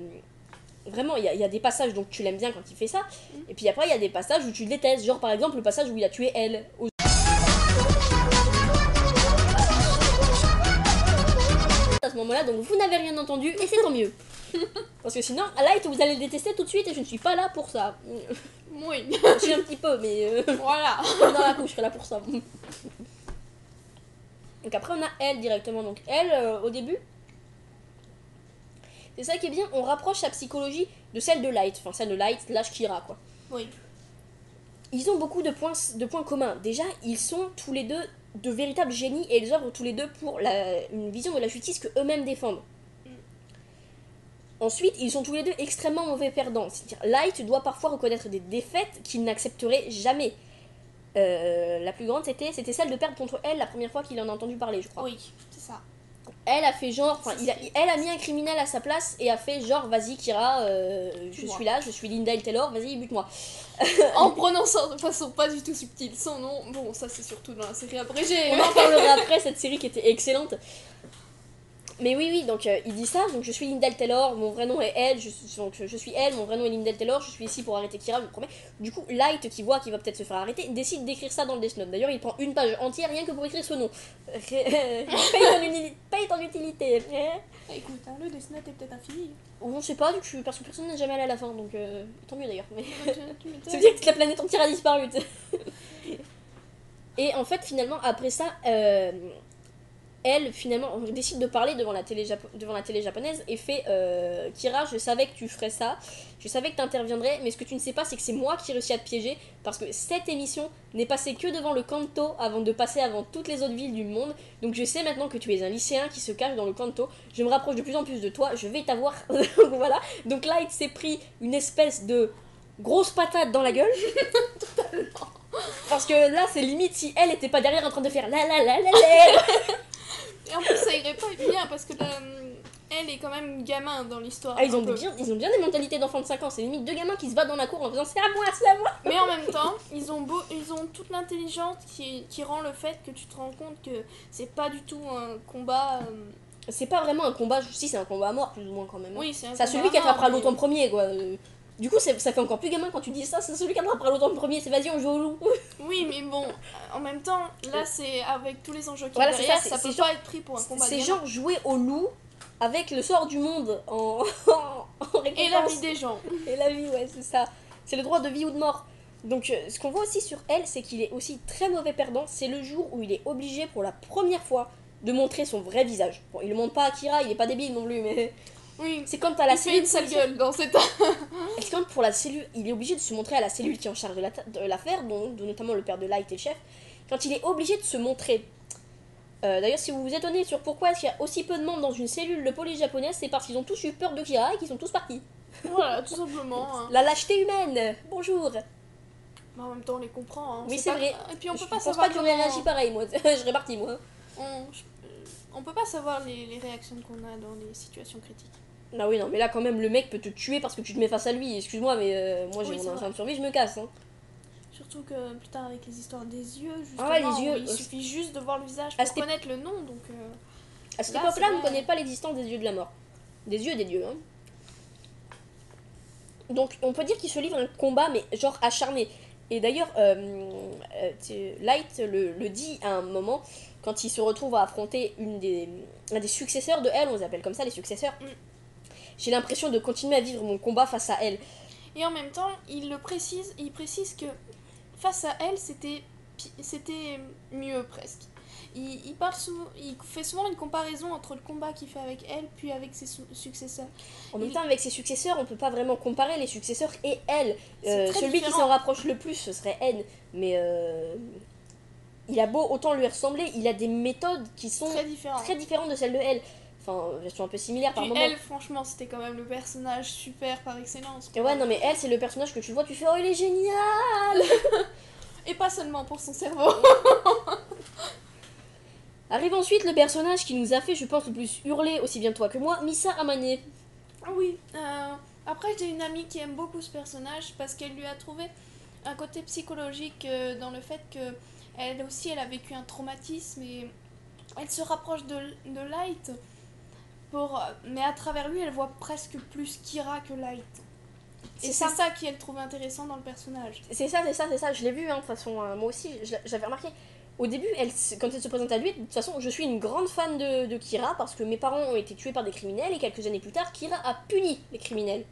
Vraiment, il y a des passages donc tu l'aimes bien quand il fait ça, et puis après il y a des passages où tu le détestes, genre par exemple le passage où il a tué elle. À ce moment-là, donc vous n'avez rien entendu, et c'est tant mieux. Parce que sinon, à Light, vous allez le détester tout de suite et je ne suis pas là pour ça. Oui. Je suis un petit peu, mais Voilà. comme dans la couche, je serai là pour ça. Donc après, on a elle directement. Donc elle, au début, c'est ça qui est bien, on rapproche sa psychologie de celle de Light. Enfin, celle de Light slash Kira, quoi. Oui. Ils ont beaucoup de points communs. Déjà, ils sont tous les deux de véritables génies et ils œuvrent tous les deux pour une vision de la justice que eux-mêmes défendent. Ensuite, ils sont tous les deux extrêmement mauvais perdants. C'est-à-dire, Light doit parfois reconnaître des défaites qu'il n'accepterait jamais. La plus grande, c'était celle de perdre contre elle la première fois qu'il en a entendu parler, je crois. Oui, c'est ça. Elle a fait genre, elle a mis un criminel à sa place et a fait genre, vas-y Kira, je suis là, je suis Linda Taylor, vas-y bute-moi. En prononçant de façon pas du tout subtile son nom. Bon, ça c'est surtout dans la série abrégée. On en parlera après, cette série qui était excellente. Mais oui, donc il dit ça, donc je suis Linda Taylor, mon vrai nom est elle, donc je suis elle, mon vrai nom est Linda Taylor, je suis ici pour arrêter Kira, je vous promets. Du coup, Light, qui voit qu'il va peut-être se faire arrêter, décide d'écrire ça dans le Death Note. D'ailleurs, il prend une page entière rien que pour écrire ce nom. Paye ton utilité. Écoute, hein, le Death Note est peut-être infini. On sait pas, parce que personne n'est jamais allé à la fin, donc tant mieux d'ailleurs. Mais... Tu ça veut dire que toute la planète entière a disparu. Et en fait, finalement, après ça, elle, finalement, on décide de parler devant la télé japonaise et fait Kira, je savais que tu ferais ça, je savais que tu interviendrais, mais ce que tu ne sais pas, c'est que c'est moi qui ai réussi à te piéger parce que cette émission n'est passée que devant le Kanto avant de passer avant toutes les autres villes du monde. Donc je sais maintenant que tu es un lycéen qui se cache dans le Kanto. Je me rapproche de plus en plus de toi, je vais t'avoir. Voilà. Donc Light s'est pris une espèce de grosse patate dans la gueule. Totalement. Parce que là, c'est limite si elle était pas derrière en train de faire la la la la la. Et en plus, ça irait pas bien parce que elle est quand même gamin dans l'histoire. Ah, ils ont bien des mentalités d'enfants de 5 ans. C'est limite deux gamins qui se battent dans la cour en faisant c'est à moi, c'est à moi. Mais en même temps, ils ont toute l'intelligence qui rend le fait que tu te rends compte que c'est pas du tout un combat. C'est pas vraiment un combat, si c'est un combat à mort plus ou moins quand même. Oui, c'est un combat. C'est celui qui attrapera l'autre en premier quoi. Du coup, ça fait encore plus gamin quand tu dis ça, c'est celui qui attrapera l'autre en premier, c'est vas-y, on joue au loup. Oui, mais bon, en même temps, là, c'est avec tous les enjeux qu'il y voilà, a derrière, ça peut pas être pris pour un combat. C'est genre jouer au loup avec le sort du monde en récompense. Et la vie des gens. Et la vie, ouais, c'est ça. C'est le droit de vie ou de mort. Donc, ce qu'on voit aussi sur elle, c'est qu'il est aussi très mauvais perdant. C'est le jour où il est obligé pour la première fois de montrer son vrai visage. Bon, il le montre pas à Kira, il est pas débile non plus, mais... Oui, c'est quand t'as la cellule. Il fait une sale gueule dans cette. C'est quand pour la cellule, il est obligé de se montrer à la cellule qui est en charge de l'affaire, dont notamment le père de Light et le chef. Quand il est obligé de se montrer. D'ailleurs, si vous vous étonnez sur pourquoi est-ce qu'il y a aussi peu de membres dans une cellule de police japonaise, c'est parce qu'ils ont tous eu peur de Kira et qu'ils sont tous partis. Voilà, tout simplement. Hein. La lâcheté humaine. Bonjour. Mais en même temps, on les comprend. Hein. Oui, c'est vrai. Et puis on peut je pas pense savoir. Pas que j'aurais réagi pareil, moi. Je serais partie, moi. On peut pas savoir les réactions qu'on a dans les situations critiques. Ah oui, non, mais là, quand même, le mec peut te tuer parce que tu te mets face à lui. Excuse-moi, mais moi, j'ai mon instinct de survie, je me casse. Hein. Surtout que, putain, avec les histoires des yeux, justement, les yeux, il suffit juste de voir le visage pour connaître le nom, donc... à cette époque-là, on ne connaît pas l'existence des yeux de la mort. Des yeux et des dieux, hein. Donc, on peut dire qu'il se livre un combat, mais genre acharné. Et d'ailleurs, Light le dit à un moment, quand il se retrouve à affronter un des successeurs de elle, on les appelle comme ça, les successeurs. J'ai l'impression de continuer à vivre mon combat face à elle. Et en même temps, il précise que face à elle, c'était mieux presque. Il fait souvent une comparaison entre le combat qu'il fait avec elle puis avec ses successeurs. En même temps, avec ses successeurs, on peut pas vraiment comparer les successeurs et elle. Celui différent. Qui s'en rapproche le plus, ce serait N. Mais il a beau autant lui ressembler, il a des méthodes qui sont très différentes de celles de elle. Enfin, elles sont un peu similaires par moment. Elle, franchement, c'était quand même le personnage super par excellence. Et ouais, non, mais elle, c'est le personnage que tu vois, tu fais oh, il est génial. Et pas seulement pour son cerveau. Arrive ensuite le personnage qui nous a fait, je pense, le plus hurler, aussi bien toi que moi, Misa Amane. Ah oui, après j'ai une amie qui aime beaucoup ce personnage parce qu'elle lui a trouvé un côté psychologique dans le fait que elle aussi, elle a vécu un traumatisme et elle se rapproche de Light. Mais à travers lui, elle voit presque plus Kira que Light. Et c'est ça qu'elle trouve intéressant dans le personnage. C'est ça, je l'ai vu, hein, de toute façon, moi aussi, j'avais remarqué. au début, quand elle se présente à lui, de toute façon, je suis une grande fan de Kira parce que mes parents ont été tués par des criminels et quelques années plus tard, Kira a puni les criminels.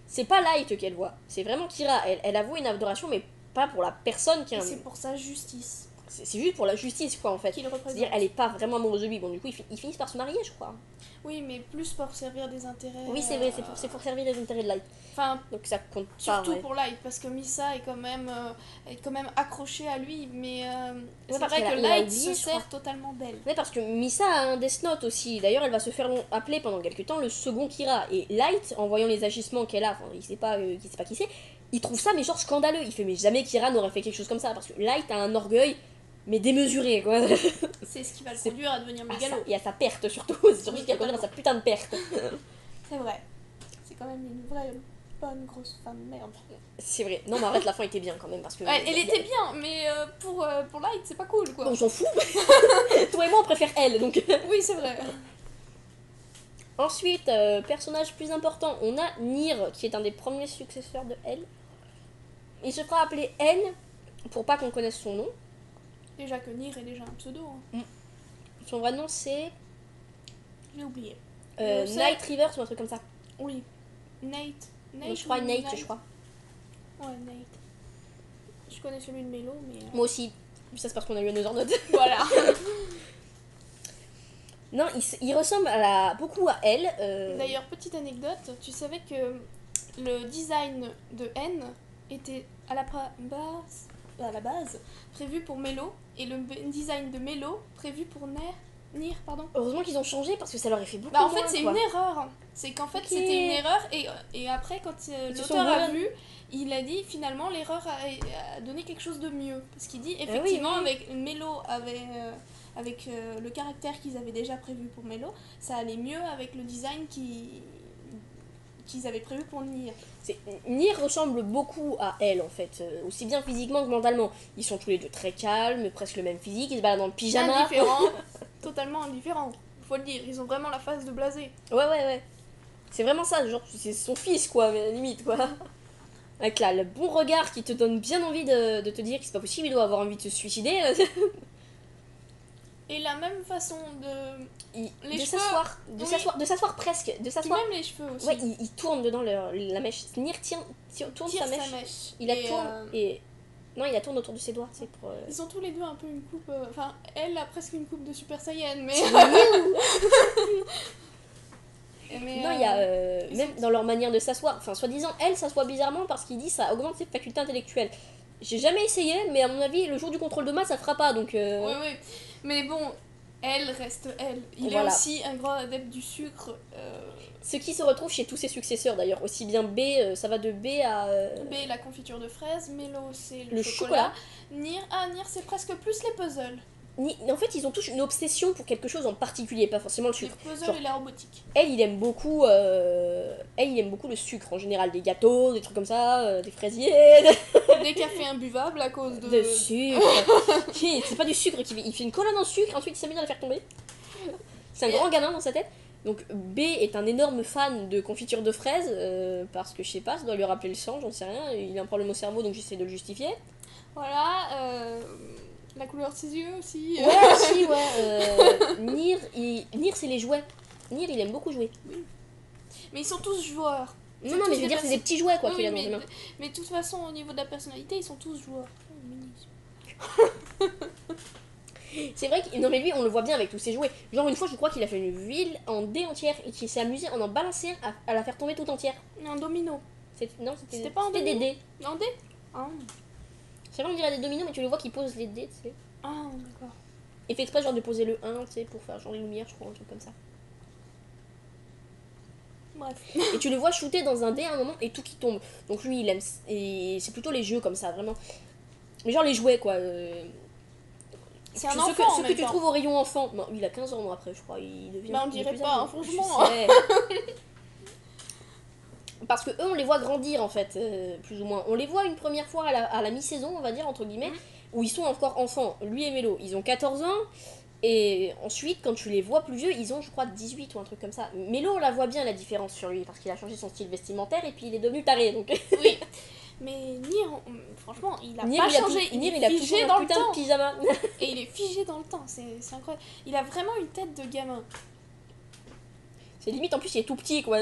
C'est pas Light qu'elle voit, c'est vraiment Kira. Elle avoue une adoration, mais pas pour la personne qui a. C'est pour sa justice. C'est juste pour la justice, quoi, en fait. Qu'il représente. C'est-à-dire, elle est pas vraiment amoureuse de lui. Bon, du coup, ils finissent par se marier, je crois. Oui, mais plus pour servir des intérêts. Oui, c'est vrai, c'est pour servir les intérêts de Light. Enfin, donc ça compte pas. Surtout Ouais. pour Light, parce que Misa est quand même accrochée à lui, mais c'est parce vrai qu'elle que a Light oublié, se je crois. sert totalement d'elle. Ouais, parce que Misa a un Death Note aussi. D'ailleurs, elle va se faire appeler pendant quelques temps le second Kira. Et Light, en voyant les agissements qu'elle a, enfin, il sait pas qui c'est, il trouve ça mais genre scandaleux. Il fait mais jamais Kira n'aurait fait quelque chose comme ça parce que Light a un orgueil mais démesuré quoi. C'est ce qui va le conduire à devenir mégalo. Et à sa perte surtout. C'est surtout ce qui va conduire à sa putain de perte. C'est vrai. C'est quand même une vraie bonne grosse femme merde. C'est vrai. Non mais arrête, la fin était bien quand même parce que. Ouais, elle était bien, mais pour Light, c'est pas cool quoi. On s'en fout. Toi et moi on préfère elle donc. Oui, c'est vrai. Ensuite, personnage plus important, on a Nier qui est un des premiers successeurs de L. Il se fera appeler N pour pas qu'on connaisse son nom. Déjà que Nier est déjà un pseudo. Hein. Son vrai nom c'est J'ai oublié. Night Rivers ou un truc comme ça. Oui. Nate. Donc, je crois Nate, je crois. Ouais, Nate. Je connais celui de Mélo, mais... Moi aussi. Ça c'est parce qu'on a eu un Other Note. Voilà. Non, il ressemble beaucoup à elle. D'ailleurs, petite anecdote, tu savais que le design de N était à la base prévu pour Mélo et le design de Mélo prévu pour Nier, pardon. Heureusement qu'ils ont changé parce que ça leur aurait fait beaucoup Bah en moins, fait c'est quoi. une erreur. C'est qu'en fait c'était une erreur et après quand l'auteur a vu, il a dit finalement l'erreur a donné quelque chose de mieux. Parce qu'il dit effectivement oui. avec Mélo avec le caractère qu'ils avaient déjà prévu pour Mélo, ça allait mieux avec le design qu'ils avaient prévu pour Nier. Nier ressemble beaucoup à elle en fait, aussi bien physiquement que mentalement. Ils sont tous les deux très calmes, presque le même physique, ils se baladent en pyjama. Indifférents, totalement indifférents. Faut le dire, ils ont vraiment la face de blasé. Ouais. C'est vraiment ça, genre c'est son fils quoi, mais limite quoi. Avec là, le bon regard qui te donne bien envie de te dire que c'est pas possible, il doit avoir envie de se suicider. Et la même façon de s'asseoir presque, de s'asseoir. Même les cheveux aussi. Ouais, il tourne dedans la mèche. Nier tourne sa mèche. Il la tourne et non, il la tourne autour de ses doigts, c'est pour. Ils ont tous les deux un peu une coupe. Enfin, elle a presque une coupe de Super Saiyan, mais. Non, il y a même dans leur manière de s'asseoir. Enfin, soi-disant, elle s'assoit bizarrement parce qu'il dit ça augmente ses facultés intellectuelles. J'ai jamais essayé, mais à mon avis, le jour du contrôle de masse, ça fera pas donc. Oui. Mais bon, elle reste elle. Il est aussi un grand adepte du sucre. Ce qui se retrouve chez tous ses successeurs d'ailleurs. Aussi bien B, ça va de B à. B, la confiture de fraises. Mélo, c'est le chocolat. Nier, c'est presque plus les puzzles. En fait, ils ont tous une obsession pour quelque chose en particulier, pas forcément le sucre. Les puzzles et la robotique. Elle, il aime beaucoup le sucre en général, des gâteaux, des trucs comme ça, des fraisiers. Des cafés imbuvables à cause de sucre. C'est pas du sucre, il fait une colonne en sucre, ensuite il s'amuse à la faire tomber. C'est un grand gamin dans sa tête. Donc B est un énorme fan de confiture de fraises, parce que je sais pas, ça doit lui rappeler le sang, j'en sais rien. Il a un problème au cerveau, donc j'essaie de le justifier. Voilà, la couleur de ses yeux aussi. Ouais, aussi, ouais. Nier, c'est les jouets. Nier, il aime beaucoup jouer. Oui. Mais ils sont tous joueurs. Non, mais je veux dire, c'est des petits jouets quoi qu'il a dans les mains. Mais de toute façon, au niveau de la personnalité, ils sont tous joueurs. C'est vrai que. Non, mais lui, on le voit bien avec tous ses jouets. Genre, une fois, je crois qu'il a fait une ville en dé entière et qu'il s'est amusé en balançant à la faire tomber toute entière. Un domino. Non, c'était pas un des dés. En dé. C'est vrai, on dirait des dominos, mais tu le vois qui pose les dés, tu sais. Ah, d'accord. Il fait exprès, genre, de poser le 1, tu sais, pour faire genre les lumières, je crois, un truc comme ça. Bref. Et tu le vois shooter dans un dé à un moment et tout qui tombe. Donc lui, il aime. Et c'est plutôt les jeux comme ça, vraiment. Mais genre les jouets, quoi. C'est un enfant. Ce que tu trouves au rayon enfant. Non, il a 15 ans, après, je crois. Il devient. Bah, on dirait pas, hein, franchement. Parce que eux, on les voit grandir, en fait, plus ou moins. On les voit une première fois à la mi-saison, on va dire, entre guillemets, où ils sont encore enfants. Lui et Mélo, ils ont 14 ans. Et ensuite, quand tu les vois plus vieux, ils ont, je crois, 18 ou un truc comme ça. Mélo, on la voit bien, la différence sur lui, parce qu'il a changé son style vestimentaire et puis il est devenu taré, donc... Oui. Mais Nier, franchement, il a Nier, pas changé. Nier, Il est a figé toujours dans un le putain temps. de pyjama. Et il est figé dans le temps, c'est incroyable. Il a vraiment une tête de gamin. C'est limite, en plus, il est tout petit, quoi.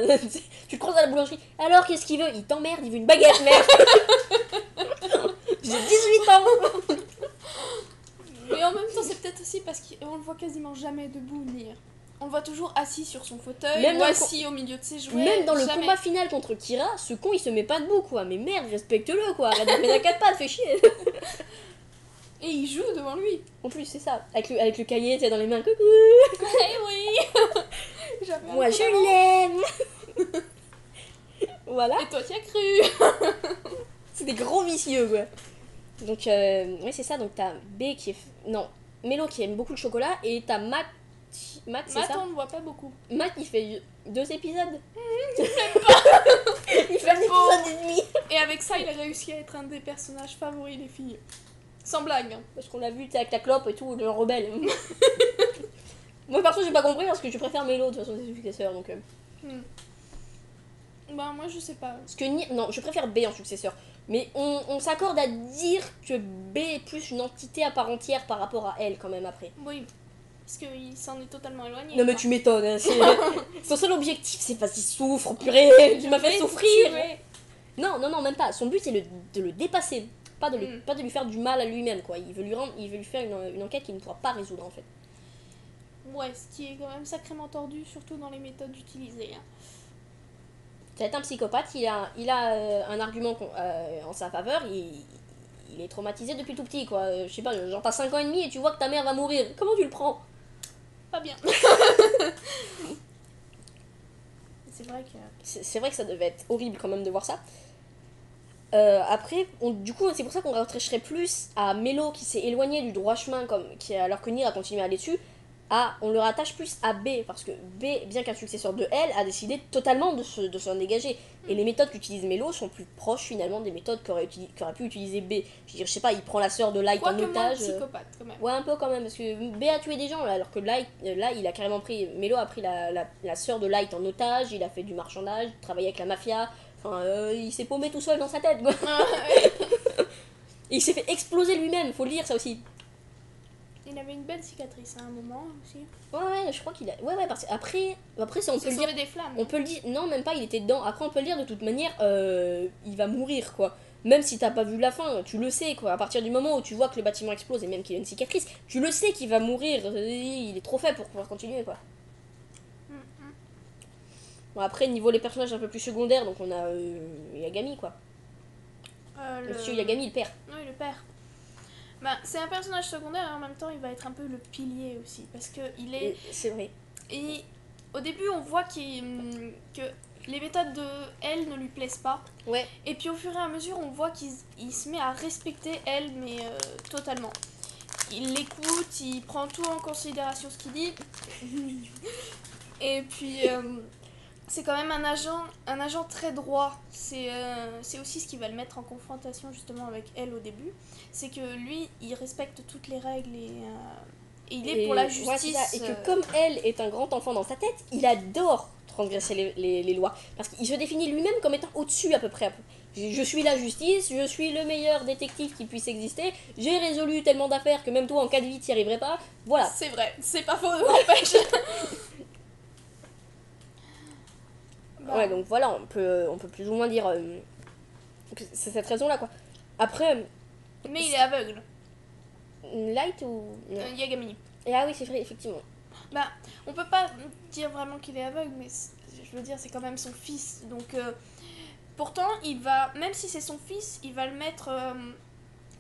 Tu le croises à la boulangerie. Alors, qu'est-ce qu'il veut? Il t'emmerde, il veut une baguette, merde. J'ai 18 ans. Mais en même temps, c'est peut-être aussi parce qu'on le voit quasiment jamais debout, Nier. On le voit toujours assis sur son fauteuil, Même ou dans le assis au milieu de ses jouets. Même dans le jamais. combat final contre Kira, ce con, il se met pas debout, quoi. Mais merde, respecte-le, quoi. Arrête de te mettre à 4 pattes, fais chier. Et il joue devant lui. En plus, c'est ça. Avec le cahier, tu sais, dans les mains. Coucou. Eh oui. J'avais Moi, un je peu l'aime. Voilà. Et toi, t'y as cru. C'est des gros vicieux, quoi. Donc, ouais, c'est ça. Donc, t'as B qui est... Non, Mélo qui aime beaucoup le chocolat. Et t'as Matt, c'est Matt, ça. on le voit pas beaucoup. Matt, il fait 2 épisodes. Il fait un épisode et demi. Et avec ça, il a réussi à être un des personnages favoris des filles. Sans blague. Hein. Parce qu'on l'a vu, tu sais, avec la clope et tout, le rebelle. Moi, perso, j'ai pas compris parce que je préfère Mélo, de toute façon, c'est successeur, donc... Bah, moi, je sais pas. Parce que non, je préfère B en successeur. Mais on s'accorde à dire que B est plus une entité à part entière par rapport à elle, quand même, après. Oui. Parce qu'il s'en est totalement éloigné. Non, mais quoi. tu m'étonnes, hein, son seul objectif, c'est pas qu'il souffre, purée, tu m'as fait souffrir. Non, même pas. Son but, c'est de le dépasser. Pas de lui faire du mal à lui-même, quoi. Il veut lui faire une enquête qu'il ne pourra pas résoudre, en fait. Ouais, ce qui est quand même sacrément tordu, surtout dans les méthodes utilisées. Hein. C'est un psychopathe, il a un argument en sa faveur, il est traumatisé depuis tout petit, quoi. Je sais pas, genre t'as 5 ans et demi et tu vois que ta mère va mourir. Comment tu le prends? Pas bien. C'est vrai que... C'est vrai que ça devait être horrible quand même de voir ça. Après, du coup, c'est pour ça qu'on rattacherait plus à Mélo qui s'est éloigné du droit chemin, alors que Nier a continué à aller dessus. On le rattache plus à B, parce que B, bien qu'un successeur de L, a décidé totalement de s'en dégager. Et les méthodes qu'utilise Mélo sont plus proches finalement des méthodes qu'aurait pu utiliser B. Je sais pas, il prend la sœur de Light en otage. Psychopathe quand même. Ouais, un peu quand même, parce que B a tué des gens, là, alors que Light, là, il a carrément pris. Mélo a pris la sœur de Light en otage, il a fait du marchandage, travaillé avec la mafia. Enfin, il s'est paumé tout seul dans sa tête, quoi. Et il s'est fait exploser lui-même, faut le dire ça aussi. Il avait une belle cicatrice à un moment aussi. Ouais, je crois qu'il a. Ouais, parce que après ça, on peut le dire. Des flammes. On peut le dire. Non, même pas, il était dedans. Après, on peut le dire de toute manière, il va mourir, quoi. Même si t'as pas vu la fin, tu le sais, quoi. À partir du moment où tu vois que le bâtiment explose et même qu'il a une cicatrice, tu le sais qu'il va mourir. Il est trop faible pour pouvoir continuer, quoi. Bon, après, niveau les personnages un peu plus secondaires, donc on a Yagami, quoi. Monsieur Yagami, le père. Oui, le père. Bah, c'est un personnage secondaire et en même temps il va être un peu le pilier aussi parce que il est. C'est vrai. Et au début on voit que les méthodes de elle ne lui plaisent pas. Ouais. Et puis au fur et à mesure on voit qu'il se met à respecter elle mais totalement. Il l'écoute, il prend tout en considération ce qu'il dit. Et puis c'est quand même un agent très droit. C'est aussi ce qui va le mettre en confrontation justement avec elle au début. C'est que lui, il respecte toutes les règles et il est pour la justice. Ouais, et que comme elle est un grand enfant dans sa tête, il adore transgresser les lois. Parce qu'il se définit lui-même comme étant au-dessus à peu près. Je suis la justice, je suis le meilleur détective qui puisse exister, j'ai résolu tellement d'affaires que même toi en cas de vie t'y arriverais pas. Voilà. C'est vrai, c'est pas faux, n'empêche. Ouais, donc voilà, on peut plus ou moins dire que c'est cette raison-là, quoi. Après... Mais il est aveugle. Light ou... Yagami. Ah oui, c'est vrai, effectivement. Bah, on peut pas dire vraiment qu'il est aveugle, mais je veux dire, c'est quand même son fils. Donc, pourtant, il va, même si c'est son fils, il va le mettre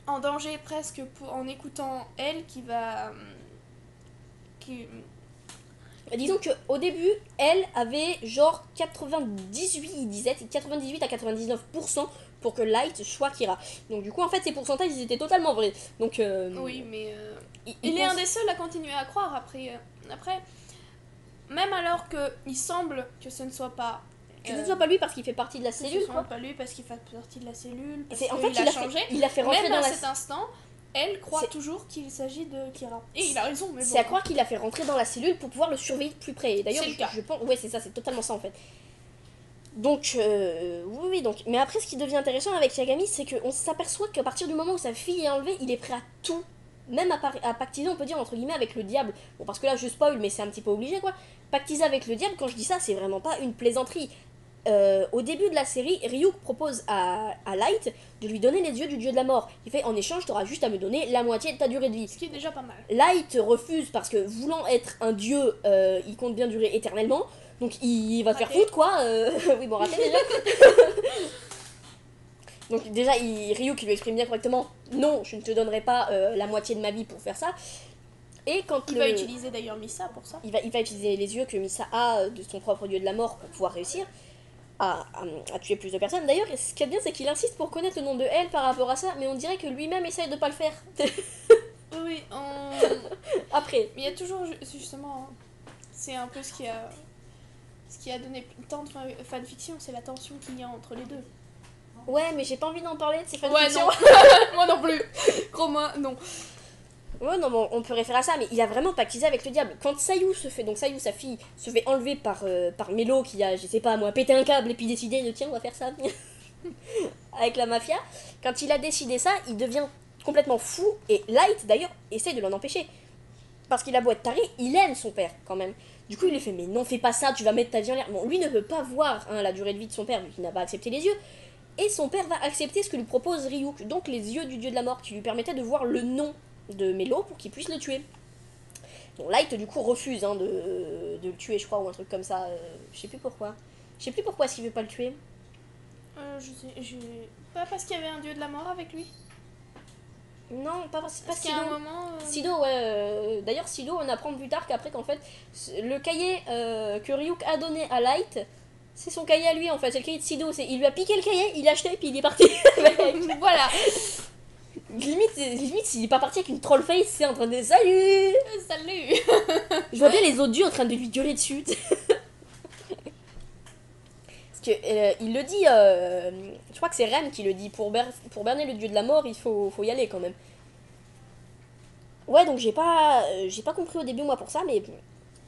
en danger presque en écoutant elle qui va... Disons qu'au début, elle avait genre 98, il disait, 98 à 99% pour que Light soit Kira. Donc du coup, en fait, ces pourcentages, ils étaient totalement vrais. Donc, oui, mais il est un des seuls à continuer à croire après, même alors qu'il semble que ce ne soit pas... Que ce ne soit pas lui parce qu'il fait partie de la cellule, quoi. Pas lui parce qu'il fait partie de la cellule, parce en fait, qu'il a changé. Il a fait rentrer même dans cet instant, elle croit toujours qu'il s'agit de Kira. Et il a raison, mais bon. C'est à croire qu'il a fait rentrer dans la cellule pour pouvoir le surveiller de plus près. D'ailleurs, c'est le cas. je pense... Ouais, c'est ça, c'est totalement ça, en fait. Donc, oui, donc. Mais après, ce qui devient intéressant avec Yagami, c'est qu'on s'aperçoit qu'à partir du moment où sa fille est enlevée, il est prêt à tout. Même à pactiser, on peut dire, entre guillemets, avec le diable. Bon, parce que là, je spoil, mais c'est un petit peu obligé, quoi. Pactiser avec le diable, quand je dis ça, c'est vraiment pas une plaisanterie. Au début de la série, Ryuk propose à Light de lui donner les yeux du dieu de la mort. Il fait, en échange, t'auras juste à me donner la moitié de ta durée de vie. Ce qui est déjà pas mal. Light refuse parce que, voulant être un dieu, il compte bien durer éternellement. Donc il va te faire foutre, quoi. Oui, bon, raté déjà. Donc déjà, Ryuk lui exprime bien correctement, non, je ne te donnerai pas la moitié de ma vie pour faire ça. Et quand il va utiliser d'ailleurs Misa pour ça. Il va utiliser les yeux que Misa a de son propre dieu de la mort pour pouvoir réussir à tuer plus de personnes. D'ailleurs, ce qui est bien, c'est qu'il insiste pour connaître le nom de elle par rapport à ça, mais on dirait que lui-même essaye de pas le faire. Oui, Après. Mais il y a toujours, justement, c'est un peu ce qui a donné tant de fanfiction, c'est la tension qu'il y a entre les deux. Ouais, mais j'ai pas envie d'en parler de ces fanfictions. Ouais, non. Moi non plus. Crois-moi, non. Ouais, non, bon, on peut référer à ça, mais il a vraiment pactisé avec le diable. Quand Sayu se fait, donc Sayu, sa fille, se fait enlever par Melo qui a, je sais pas moi, pété un câble et puis décidé de tiens, on va faire ça avec la mafia. Quand il a décidé ça, il devient complètement fou et Light d'ailleurs essaie de l'en empêcher. Parce qu'il a beau être taré, il aime son père quand même. Du coup, il lui fait mais non, fais pas ça, tu vas mettre ta vie en l'air. Bon, lui ne peut pas voir la durée de vie de son père vu qu'il n'a pas accepté les yeux. Et son père va accepter ce que lui propose Ryuk, donc les yeux du dieu de la mort qui lui permettaient de voir le nom de Melo pour qu'il puisse le tuer. Bon, Light du coup refuse de le tuer, je crois, ou un truc comme ça. Je sais plus pourquoi. Je sais plus pourquoi est-ce qu'il veut pas le tuer. Pas parce qu'il y avait un dieu de la mort avec lui. Non, pas parce qu'il y a un moment. Sido, ouais. D'ailleurs, Sido, on apprend plus tard qu'après qu'en fait, le cahier que Ryuk a donné à Light, c'est son cahier à lui en fait. C'est le cahier de Sido. Il lui a piqué le cahier, il l'a acheté et puis il est parti. Voilà. Limite, s'il est pas parti avec une troll face, c'est en train de salut. Salut. Je vois bien les autres dieux en train de lui gueuler dessus. Parce que il le dit, je crois que c'est Ren qui le dit, pour berner le dieu de la mort, il faut y aller quand même. Ouais, donc j'ai pas compris au début moi pour ça, mais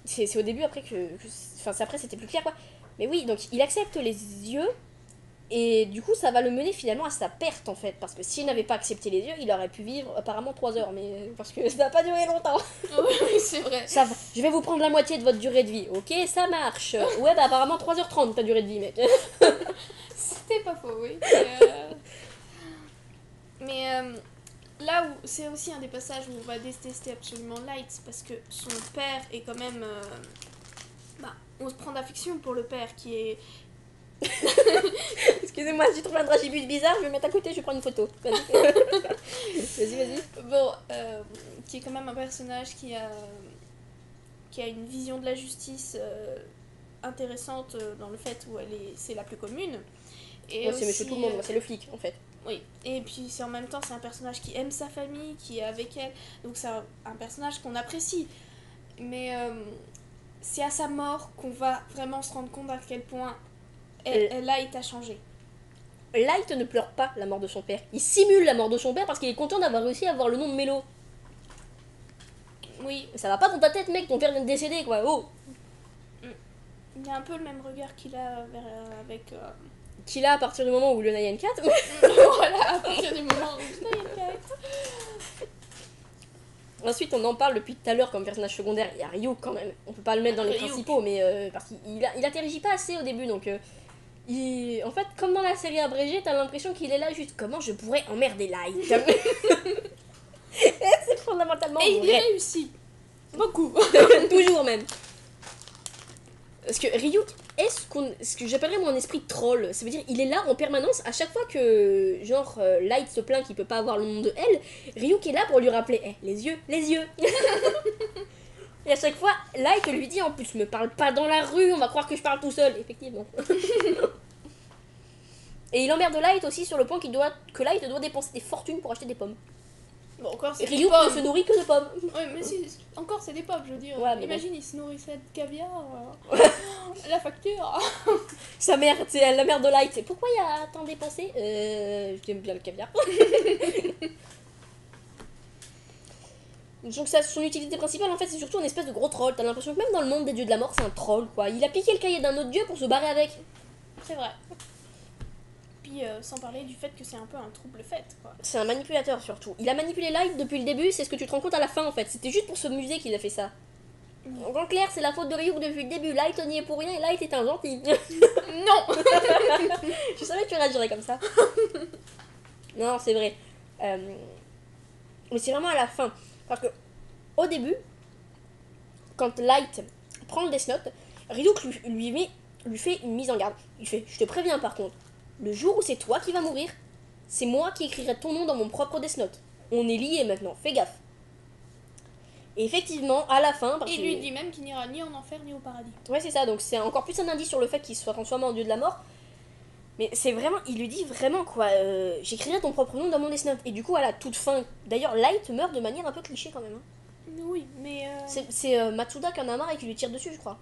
c'est au début après enfin après c'était plus clair quoi. Mais oui, donc il accepte les yeux. Et du coup, ça va le mener finalement à sa perte en fait. Parce que s'il n'avait pas accepté les yeux, il aurait pu vivre apparemment 3 heures. Mais parce que ça n'a pas duré longtemps. Oui, c'est vrai. Ça va. Je vais vous prendre la moitié de votre durée de vie. Ok, ça marche. Ouais, bah apparemment 3h30 ta durée de vie, mec. C'était pas faux, oui. Mais là où c'est aussi un des passages où on va détester absolument Light. Parce que son père est quand même. On se prend d'affection pour le père qui est. Excusez-moi, si tu trouves un dragibus bizarre, je vais me mettre à côté, je vais prendre une photo. Vas-y. Bon, qui est quand même un personnage qui a une vision de la justice intéressante dans le fait où c'est la plus commune. Et ouais, c'est monsieur tout le monde, c'est le flic en fait. Oui, et puis en même temps c'est un personnage qui aime sa famille, qui est avec elle, donc c'est un personnage qu'on apprécie. Mais c'est à sa mort qu'on va vraiment se rendre compte à quel point Light a changé. Light ne pleure pas la mort de son père. Il simule la mort de son père parce qu'il est content d'avoir réussi à avoir le nom de Melo. Oui. Ça va pas dans ta tête, mec, ton père vient de décéder, quoi. Oh. Il y a un peu le même regard qu'il a avec... Qu'il a à partir du moment où le Nyan 4. Voilà, à partir du moment où le Nyan 4. Ensuite, on en parle depuis tout à l'heure comme personnage secondaire. Il y a Ryuk quand même. On peut pas le mettre dans les principaux, mais parce qu'il atterrit pas assez au début, donc... en fait, comme dans la série abrégée, t'as l'impression qu'il est là juste comment je pourrais emmerder Light. C'est fondamentalement et il y réussit. Beaucoup. Toujours même. Parce que Ryuk est ce que j'appellerais mon esprit troll. Ça veut dire il est là en permanence. À chaque fois que genre Light se plaint qu'il peut pas avoir le nom de elle, Ryuk est là pour lui rappeler les yeux. Et à chaque fois, Light lui dit en plus, me parle pas dans la rue, on va croire que je parle tout seul. Effectivement. Et il emmerde Light aussi sur le point que Light doit dépenser des fortunes pour acheter des pommes. Bon, encore c'est Ryuk ne se nourrit que de pommes. Ouais, mais encore c'est des pommes, je veux dire. Ouais, imagine, il se nourrissait de caviar. La facture. Sa mère, c'est la mère de Light. C'est pourquoi il y a tant dépensé j'aime bien le caviar. Donc son utilité principale en fait c'est surtout une espèce de gros troll. T'as l'impression que même dans le monde des dieux de la mort c'est un troll quoi. Il a piqué le cahier d'un autre dieu pour se barrer avec. C'est vrai. Puis sans parler du fait que c'est un peu un trouble fait, quoi. C'est un manipulateur surtout. Il a manipulé Light depuis le début, c'est ce que tu te rends compte à la fin en fait. C'était juste pour se muser qu'il a fait ça. Donc en clair, c'est la faute de Ryuk depuis le début. Light n'y est pour rien et Light est un gentil. Non. Je savais que tu réagirais comme ça. Non, c'est vrai. Mais c'est vraiment à la fin. Parce que au début, quand Light prend le Death Note, Ryuk lui fait une mise en garde. Il fait, je te préviens par contre, le jour où c'est toi qui vas mourir, c'est moi qui écrirai ton nom dans mon propre Death Note. On est liés maintenant, fais gaffe. Et effectivement, à la fin... Il lui dit même qu'il n'ira ni en enfer ni au paradis. Ouais, c'est ça, donc c'est encore plus un indice sur le fait qu'il soit transformé en dieu de la mort. Mais c'est vraiment, il lui dit vraiment quoi, j'écrirai ton propre nom dans mon Death Note. Et du coup, à la toute fin, d'ailleurs, Light meurt de manière un peu cliché quand même. Hein. Oui, mais... C'est Matsuda qui en a marre et qui lui tire dessus, je crois.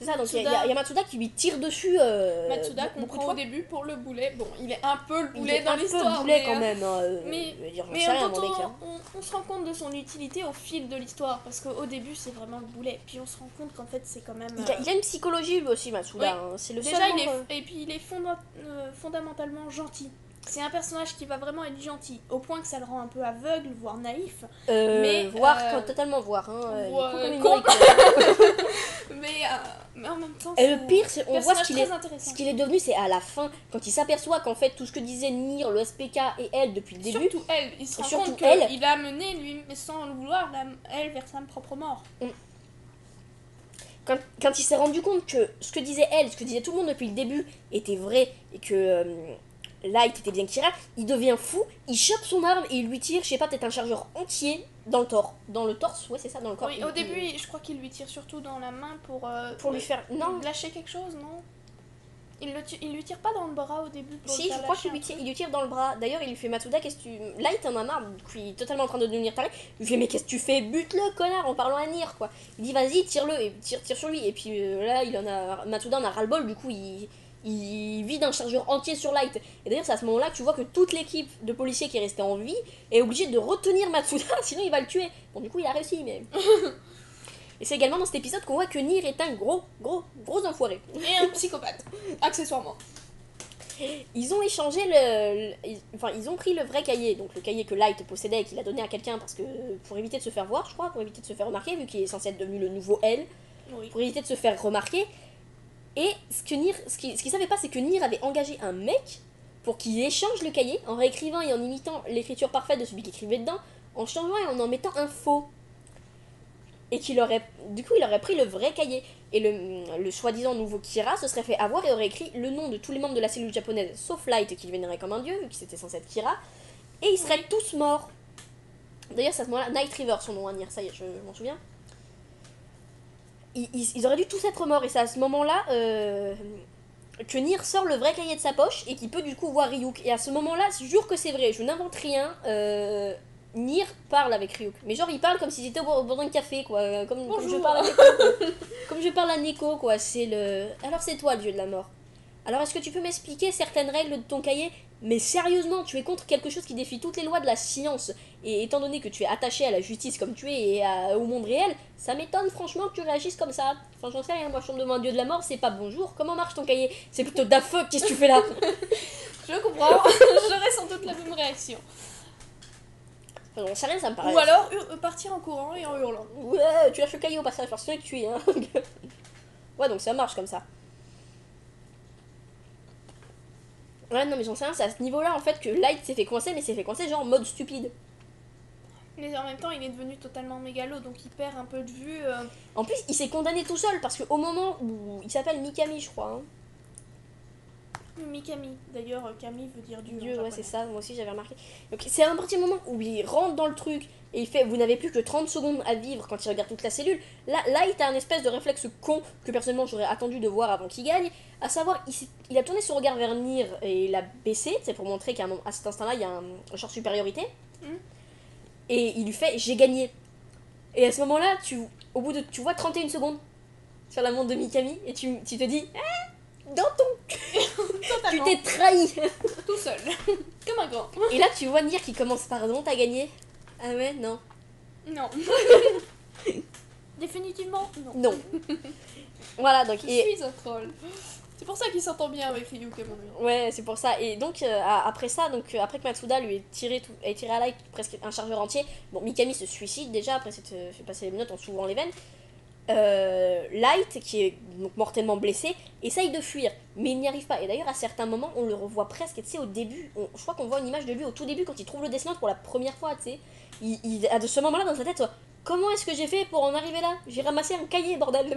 C'est ça, donc il y a Matsuda qui lui tire dessus. Matsuda qu'on prend au début pour le boulet. Bon, il est un peu le boulet dans l'histoire. Il est un peu boulet quand même. Mais en même temps, on se rend compte de son utilité au fil de l'histoire. Parce qu'au début, c'est vraiment le boulet. Puis on se rend compte qu'en fait, c'est quand même... Il a une psychologie lui aussi, Matsuda. Oui. Hein. C'est le Déjà, seul et puis il est fondamentalement gentil. C'est un personnage qui va vraiment être gentil, au point que ça le rend un peu aveugle, voire naïf. Totalement voir. Hein. Mais en même temps, et le pire, on voit ce qu'il est devenu, c'est à la fin, quand il s'aperçoit qu'en fait tout ce que disaient Nier, le SPK et elle depuis le début. Surtout elle, il se rend compte qu'il a mené, lui, mais sans le vouloir, elle vers sa propre mort. Quand il s'est rendu compte que ce que disait elle, ce que disait tout le monde depuis le début était vrai et que Light était bien Kira, il devient fou, il chope son arme et il lui tire, je sais pas, peut-être un chargeur entier dans le torse. Dans le torse, ouais, c'est ça, dans le corps. Oui, au début, je crois qu'il lui tire surtout dans la main pour lui faire. Non. Lâcher quelque chose, non? Il lui tire pas dans le bras au début pour Si, je crois qu'il lui tire dans le bras. D'ailleurs, il lui fait Matsuda, qu'est-ce que tu. Light en a marre, il est totalement en train de devenir taré. Il lui fait, mais qu'est-ce que tu fais? Bute-le, connard, en parlant à Nier, quoi. Il dit, vas-y, tire-le, et tire sur lui. Et puis là, Matsuda en a ras-le-bol, du coup, il vide un chargeur entier sur Light. Et d'ailleurs, c'est à ce moment-là que tu vois que toute l'équipe de policiers qui est restée en vie est obligée de retenir Matsuda, sinon il va le tuer. Bon, du coup, il a réussi, mais. Et c'est également dans cet épisode qu'on voit que Nier est un gros enfoiré. Et un psychopathe, accessoirement. Ils ont échangé ils ont pris le vrai cahier, donc le cahier que Light possédait et qu'il a donné à quelqu'un parce que pour éviter de se faire voir, je crois, pour éviter de se faire remarquer, vu qu'il est censé être devenu le nouveau L, oui. Pour éviter de se faire remarquer. Et ce qu'il savait pas, c'est que Nier avait engagé un mec pour qu'il échange le cahier en réécrivant et en imitant l'écriture parfaite de celui qui écrivait dedans, en changeant et en mettant un faux. Et il aurait pris le vrai cahier. Et le soi-disant nouveau Kira se serait fait avoir et aurait écrit le nom de tous les membres de la cellule japonaise, sauf Light qui vénérait comme un dieu, vu qu'il était censé être Kira. Et ils seraient tous morts. D'ailleurs, c'est à ce moment-là, Night River, son nom à Nier, ça y est, je m'en souviens. Ils auraient dû tous être morts. Et c'est à ce moment-là que Nier sort le vrai cahier de sa poche et qui peut du coup voir Ryuk. Et à ce moment-là, je jure que c'est vrai, je n'invente rien. Nier parle avec Ryuk. Mais genre, il parle comme s'ils étaient au bord d'un café, quoi. Comme je parle à Neko, quoi. Comme je parle à Neko, quoi. C'est le... Alors c'est toi, le dieu de la mort. Alors est-ce que tu peux m'expliquer certaines règles de ton cahier? Mais sérieusement, tu es contre quelque chose qui défie toutes les lois de la science. Et étant donné que tu es attaché à la justice comme tu es et au monde réel, ça m'étonne franchement que tu réagisses comme ça. Enfin, j'en sais rien, moi je tombe devant un dieu de la mort, c'est pas bonjour. Comment marche ton cahier? C'est plutôt da fuck, qu'est-ce que tu fais là? Je comprends, j'aurais sans doute la même réaction. Enfin, j'en sais rien, ça me paraît. Ou alors partir en courant et en hurlant. Ouais, tu lâches le cahier au passage, parce que tu es, hein. Ouais, donc ça marche comme ça. Ouais, non, mais j'en sais rien, c'est à ce niveau-là en fait que Light s'est fait coincer, mais s'est fait coincer genre en mode stupide. Mais en même temps, il est devenu totalement mégalo, donc il perd un peu de vue. En plus, il s'est condamné tout seul parce qu'au moment où il s'appelle Mikami, je crois. Hein. Mikami, d'ailleurs, Kami veut dire Dieu. Dieu, ouais, c'est ça, moi aussi j'avais remarqué. Donc c'est à un petit moment où il rentre dans le truc et il fait vous n'avez plus que 30 secondes à vivre quand il regarde toute la cellule. Là, Light a un espèce de réflexe con que personnellement j'aurais attendu de voir avant qu'il gagne. À savoir, il a tourné son regard vers Nier et il a baissé, c'est pour montrer qu'à cet instant-là, il y a un genre de supériorité. Et il lui fait j'ai gagné. Et à ce moment-là, tu vois 31 secondes sur la montre de Mikami et tu te dis dans ton tu t'es trahi tout seul comme un grand. Et là tu vois Nier qui commence par non t'as gagné. Ah ouais non définitivement non. Voilà donc je suis un troll. C'est pour ça qu'il s'entend bien avec Ryuk, à mon avis. Ouais, c'est pour ça. Et donc, après ça, après que Matsuda lui ait tiré à Light presque un chargeur entier, bon, Mikami se suicide déjà, après s'être fait passer les menottes en s'ouvrant les veines. Light, qui est donc mortellement blessé, essaye de fuir, mais il n'y arrive pas. Et d'ailleurs, à certains moments, on le revoit presque, tu sais, au début, je crois qu'on voit une image de lui au tout début, quand il trouve le Death Note pour la première fois, tu sais. Il a de ce moment-là dans sa tête, comment est-ce que j'ai fait pour en arriver là? J'ai ramassé un cahier, bordel.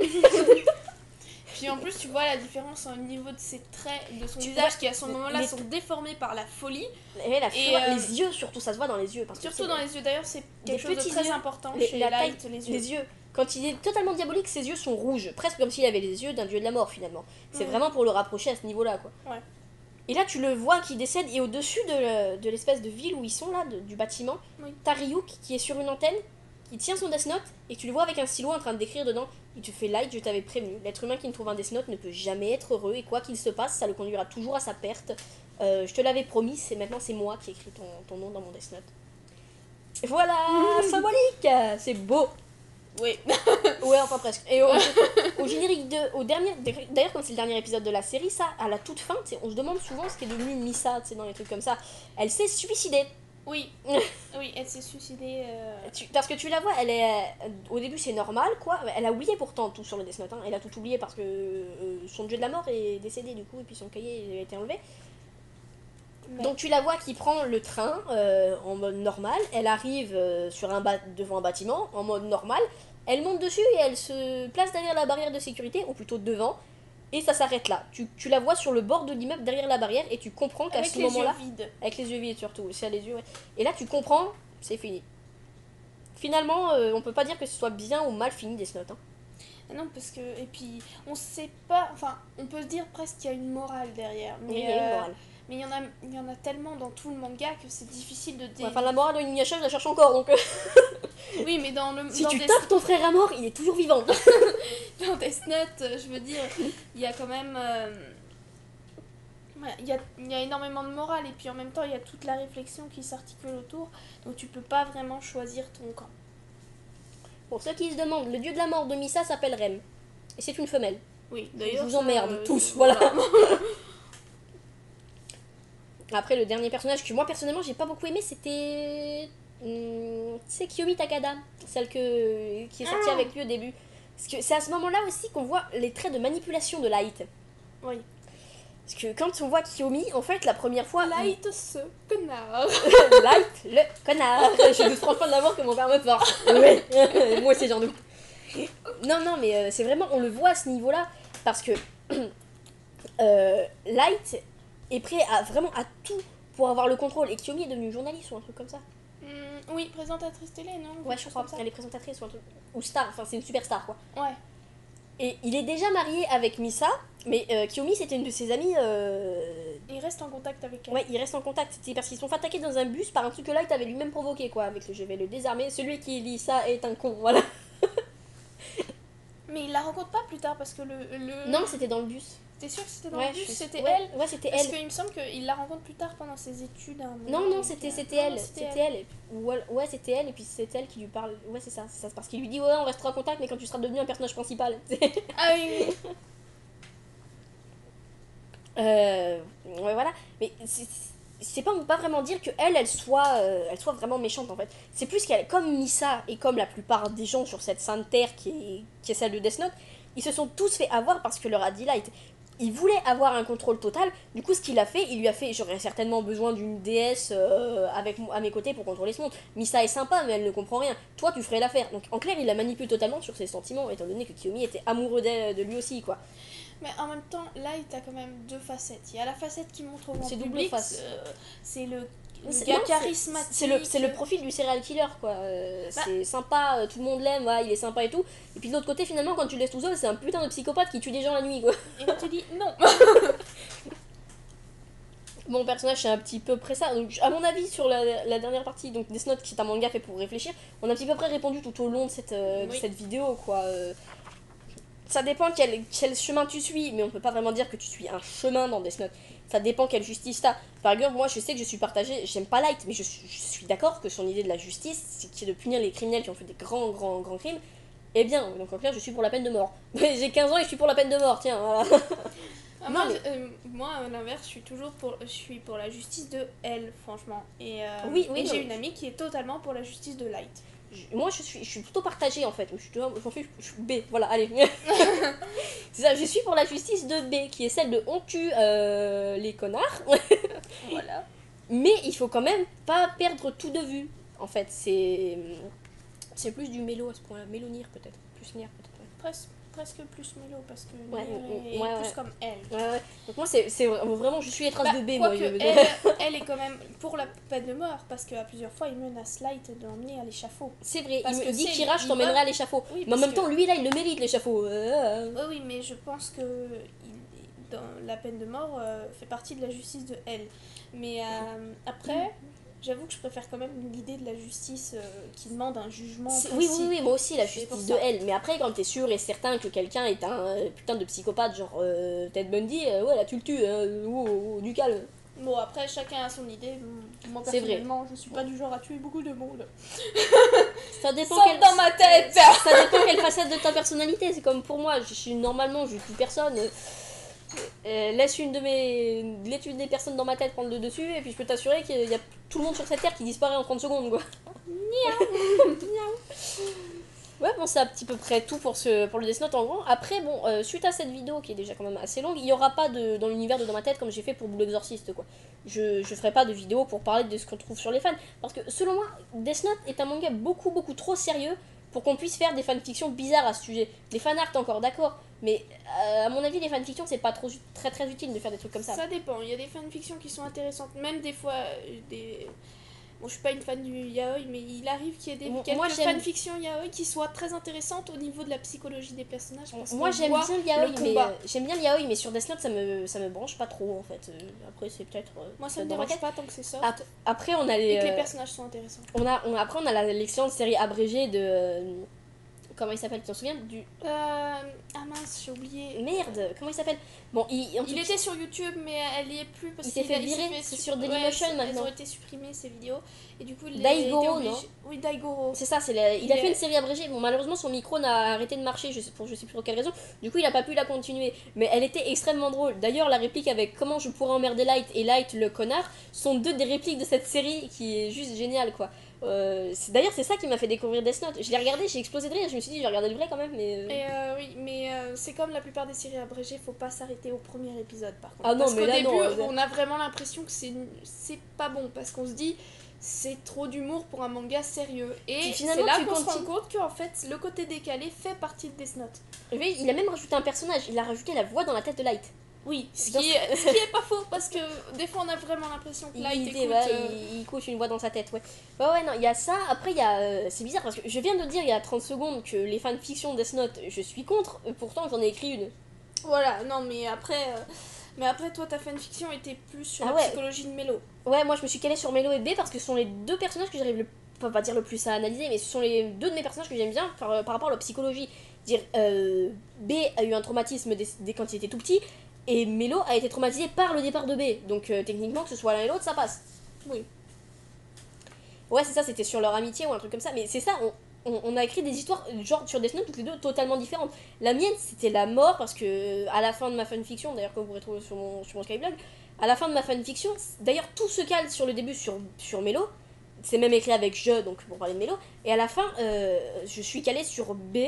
Puis en plus, tu vois la différence au niveau de ses traits, de son Tu visage vois, qui à ce moment-là sont déformés par la folie. Et la fureur, les yeux surtout, ça se voit dans les yeux. Parce Surtout que dans les yeux, d'ailleurs, c'est quelque chose de très yeux, important chez la Light, taille, les yeux. Quand il est totalement diabolique, ses yeux sont rouges, presque comme s'il avait les yeux d'un dieu de la mort finalement. C'est vraiment pour le rapprocher à ce niveau-là, quoi. Ouais. Et là, tu le vois qui décède, et au-dessus de l'espèce de ville où ils sont, là, du bâtiment, t'as Ryuk qui est sur une antenne, qui tient son Death Note, et tu le vois avec un stylo en train de décrire dedans. Il te fait Light, je t'avais prévenu. L'être humain qui ne trouve un Death Note ne peut jamais être heureux, et quoi qu'il se passe, ça le conduira toujours à sa perte. Je te l'avais promis, c'est moi qui ai écrit ton nom dans mon Death Note. Et voilà, symbolique, c'est beau. Oui. Ouais, enfin presque. Et au générique d'ailleurs, comme c'est le dernier épisode de la série, ça, à la toute fin, on se demande souvent ce qui est devenu Misa, dans les trucs comme ça. Elle s'est suicidée. Oui. Oui, elle s'est suicidée. Parce que tu la vois, elle est. Au début, c'est normal, quoi. Elle a oublié pourtant tout sur le Death Note. Elle a tout oublié parce que son dieu de la mort est décédé, du coup, et puis son cahier a été enlevé. Ouais. Donc tu la vois qui prend le train en mode normal. Elle arrive devant un bâtiment en mode normal. Elle monte dessus et elle se place derrière la barrière de sécurité, ou plutôt devant. Et ça s'arrête là. Tu la vois sur le bord de l'immeuble derrière la barrière et tu comprends qu'à ce moment-là... Avec les yeux vides. Avec les yeux vides surtout, c'est à les yeux, ouais. Et là tu comprends, c'est fini. Finalement, on peut pas dire que ce soit bien ou mal fini Death Note. Hein. Non, parce que... Et puis, on sait pas... Enfin, on peut se dire presque qu'il y a une morale derrière. Mais, il y a une morale. Mais il y en a tellement dans tout le manga que c'est difficile de... Ouais, enfin, la morale de Inuyasha, je la cherche encore, donc... Oui, mais dans le... Si tu tapes ton frère à mort, il est toujours vivant. Dans Death Note, je veux dire, il y a quand même... Il y a énormément de morale, et puis en même temps, il y a toute la réflexion qui s'articule autour, donc tu peux pas vraiment choisir ton camp. Pour ceux qui se demandent, le dieu de la mort de Misa s'appelle Rem. Et c'est une femelle. Oui, d'ailleurs... Je vous emmerde tous, voilà. Après, le dernier personnage que moi, personnellement, j'ai pas beaucoup aimé, c'était... c'est Kiyomi Takada, celle qui est sortie avec lui au début. Parce que c'est à ce moment-là aussi qu'on voit les traits de manipulation de Light. Oui. Parce que quand on voit Kiyomi, en fait, la première fois... Light, ce connard. Light, le connard. Je doute franchement de l'amour que mon père me porte. Ouais, moi aussi j'en doute. Non, mais c'est vraiment... On le voit à ce niveau-là, parce que Light est prêt à tout pour avoir le contrôle. Et Kiyomi est devenue journaliste ou un truc comme ça. Oui, présentatrice télé, non? Ouais, je crois. Elle est présentatrice ou un truc. Ou star, enfin c'est une superstar quoi. Ouais. Et il est déjà marié avec Misa, mais Kiyomi c'était une de ses amies. Il reste en contact avec elle. Ouais, il reste en contact. C'est parce qu'ils sont fait attaquer dans un bus par un truc que Light avait lui-même provoqué quoi. Avec le je vais le désarmer. Celui qui lit ça est un con, voilà. Mais il la rencontre pas plus tard parce que Non, c'était dans le bus. T'es sûre que c'était dans le bus? C'était elle? Ouais, c'était elle. Parce qu'il me semble qu'il la rencontre plus tard pendant ses études. Non, c'était elle. C'était elle. Ouais, c'était elle, et puis c'est elle qui lui parle. Ouais, c'est ça. Parce qu'il lui dit, ouais, on restera en contact, mais quand tu seras devenu un personnage principal. Ah oui. Ouais, voilà. Mais c'est pas vraiment dire que elle soit vraiment méchante en fait. C'est plus qu'elle, comme Misa et comme la plupart des gens sur cette sainte terre qui est celle de Death Note, ils se sont tous fait avoir parce que leur a dit Light. Il voulait avoir un contrôle total, du coup ce qu'il a fait, il lui a fait, j'aurais certainement besoin d'une déesse à mes côtés pour contrôler ce monde. Misa est sympa mais elle ne comprend rien, toi tu ferais l'affaire. Donc en clair il la manipule totalement sur ses sentiments, étant donné que Kiyomi était amoureux de lui aussi quoi. Mais en même temps, Light a quand même deux facettes. Il y a la facette qui montre au grand public, double face. C'est le gars charismatique. C'est le profil du serial killer quoi. C'est sympa, tout le monde l'aime, ouais, il est sympa et tout. Et puis de l'autre côté finalement quand tu le laisses tout seul c'est un putain de psychopathe qui tue des gens la nuit quoi. Et quand tu dis non. Mon personnage c'est un petit peu près ça. Donc, à mon avis sur la dernière partie, donc Death Note qui est un manga fait pour réfléchir, on a un petit peu près répondu tout au long de cette vidéo quoi. Ça dépend quel chemin tu suis, mais on peut pas vraiment dire que tu suis un chemin dans Death Note. Ça dépend quelle justice t'as. Par exemple, moi je sais que je suis partagée, j'aime pas Light, mais je suis d'accord que son idée de la justice, qui est de punir les criminels qui ont fait des grands crimes, eh bien, donc en clair je suis pour la peine de mort. J'ai 15 ans et je suis pour la peine de mort, tiens, voilà. Ah, Non, moi, à l'inverse, je suis pour la justice de Elle, franchement. Oui, et non. j'ai une amie qui est totalement pour la justice de Light. Moi, je suis plutôt partagée en fait. J'en suis B. Voilà, allez. C'est ça, je suis pour la justice de B, qui est celle de on tue les connards. Voilà. Mais il faut quand même pas perdre tout de vue. En fait, c'est plus du mélo à ce point-là. Mélonire peut-être. Plus lire peut-être. Presque plus mélo parce que Ouais, Nier est plus comme Elle. Ouais. Donc moi, c'est vraiment, je suis les traces de B, moi. Quoique, elle est quand même pour la peine de mort parce qu'à plusieurs fois, il menace Light de l'emmener à l'échafaud. C'est vrai, Parce il que me dit c'est- Kira, je il t'emmènerai va- à l'échafaud. Oui, Mais en parce même que- temps, lui, là, il le mérite, l'échafaud. Oui, mais je pense que dans la peine de mort fait partie de la justice de Elle. Mais après, j'avoue que je préfère quand même l'idée de la justice qui demande un jugement Oui, précis. moi aussi, la C'est pour justice de ça. elle. Mais après, quand t'es sûr et certain que quelqu'un est un putain de psychopathe, genre Ted Bundy, ouais, là, tu le tues, du calme. Bon, après, chacun a son idée. Moi, C'est vrai. personnellement, je suis pas du genre à tuer beaucoup de monde. Ça dépend Sauf dans ma tête. Ça dépend quelle facette de ta personnalité. C'est comme pour moi, normalement, je tue personne. Laisse une des personnes dans ma tête prendre le dessus, et puis je peux t'assurer qu'il y a tout le monde sur cette terre qui disparaît en 30 secondes, quoi. Ouais, bon, c'est à petit peu près tout pour le Death Note en gros. Après, bon, suite à cette vidéo qui est déjà quand même assez longue, il n'y aura pas dans l'univers de Dans ma tête comme j'ai fait pour Blue Exorcist, quoi. Je ferai pas de vidéo pour parler de ce qu'on trouve sur les fans. Parce que selon moi, Death Note est un manga beaucoup trop sérieux pour qu'on puisse faire des fanfictions bizarres à ce sujet. Les fanarts encore, d'accord. Mais à mon avis, les fanfictions, c'est pas très utile de faire des trucs comme ça. Ça dépend. Il y a des fanfictions qui sont intéressantes. Même des fois, Bon, je suis pas une fan du yaoi, mais il arrive qu'il y ait quelques fanfictions yaoi qui soient très intéressantes au niveau de la psychologie des personnages. Moi j'aime bien le yaoi, mais sur Death Note ça me branche pas trop en fait. Après c'est peut-être. Moi ça me dérange pas tant que c'est soft. Après on a et que les personnages sont intéressants. Après on a l'excellente série abrégée de. Comment il s'appelle, tu t'en souviens Ah mince, j'ai oublié. Merde, comment il s'appelle? Bon, il était sur YouTube, mais elle y est plus parce qu'il s'est fait virer. C'est sur Dailymotion maintenant. Elles ont été supprimées ces vidéos et du coup Daigoro, non? Oui, Daigoro. C'est ça, il a fait une série abrégée. Bon, malheureusement son micro n'a arrêté de marcher, je sais plus pour quelle raison. Du coup, il a pas pu la continuer, mais elle était extrêmement drôle. D'ailleurs, la réplique avec comment je pourrais emmerder Light et Light le connard sont deux des répliques de cette série qui est juste géniale, quoi. D'ailleurs c'est ça qui m'a fait découvrir Death Note. Je l'ai regardé, j'ai explosé de rire, je me suis dit je vais regarder le vrai quand même, mais oui, mais c'est comme la plupart des séries abrégées, faut pas s'arrêter au premier épisode par contre. Ah non, parce mais qu'au là, début on a vraiment l'impression que c'est pas bon parce qu'on se dit c'est trop d'humour pour un manga sérieux et c'est là qu'on se rend compte qu'en fait le côté décalé fait partie de Death Note. Oui, il a même rajouté un personnage, il a rajouté la voix dans la tête de Light. Oui, ce qui est pas faux parce que des fois on a vraiment l'impression que Light il couche une voix dans sa tête, ouais. Ouais, non, il y a ça. Après, il y a. C'est bizarre parce que je viens de dire il y a 30 secondes que les fanfictions Death Note, je suis contre, pourtant j'en ai écrit une. Voilà, non, mais après, toi ta fanfiction était plus sur la psychologie de Mélo. Ouais, moi je me suis calée sur Mélo et B parce que ce sont les deux personnages que j'arrive pas dire le plus à analyser, mais ce sont les deux de mes personnages que j'aime bien par rapport à leur psychologie. Dire, B a eu un traumatisme dès quand il était tout petit. Et Mélo a été traumatisé par le départ de B. Donc techniquement, que ce soit l'un et l'autre, ça passe. Oui. Ouais, c'est ça, c'était sur leur amitié ou un truc comme ça. Mais c'est ça, on a écrit des histoires, genre sur Death Note, toutes les deux totalement différentes. La mienne, c'était la mort, parce que à la fin de ma fanfiction, d'ailleurs, que vous pourrez trouver sur mon Skyblog, à la fin de ma fanfiction, d'ailleurs, tout se cale sur le début sur Mélo. C'est même écrit avec je, donc pour parler de Mélo. Et à la fin, je suis calée sur B,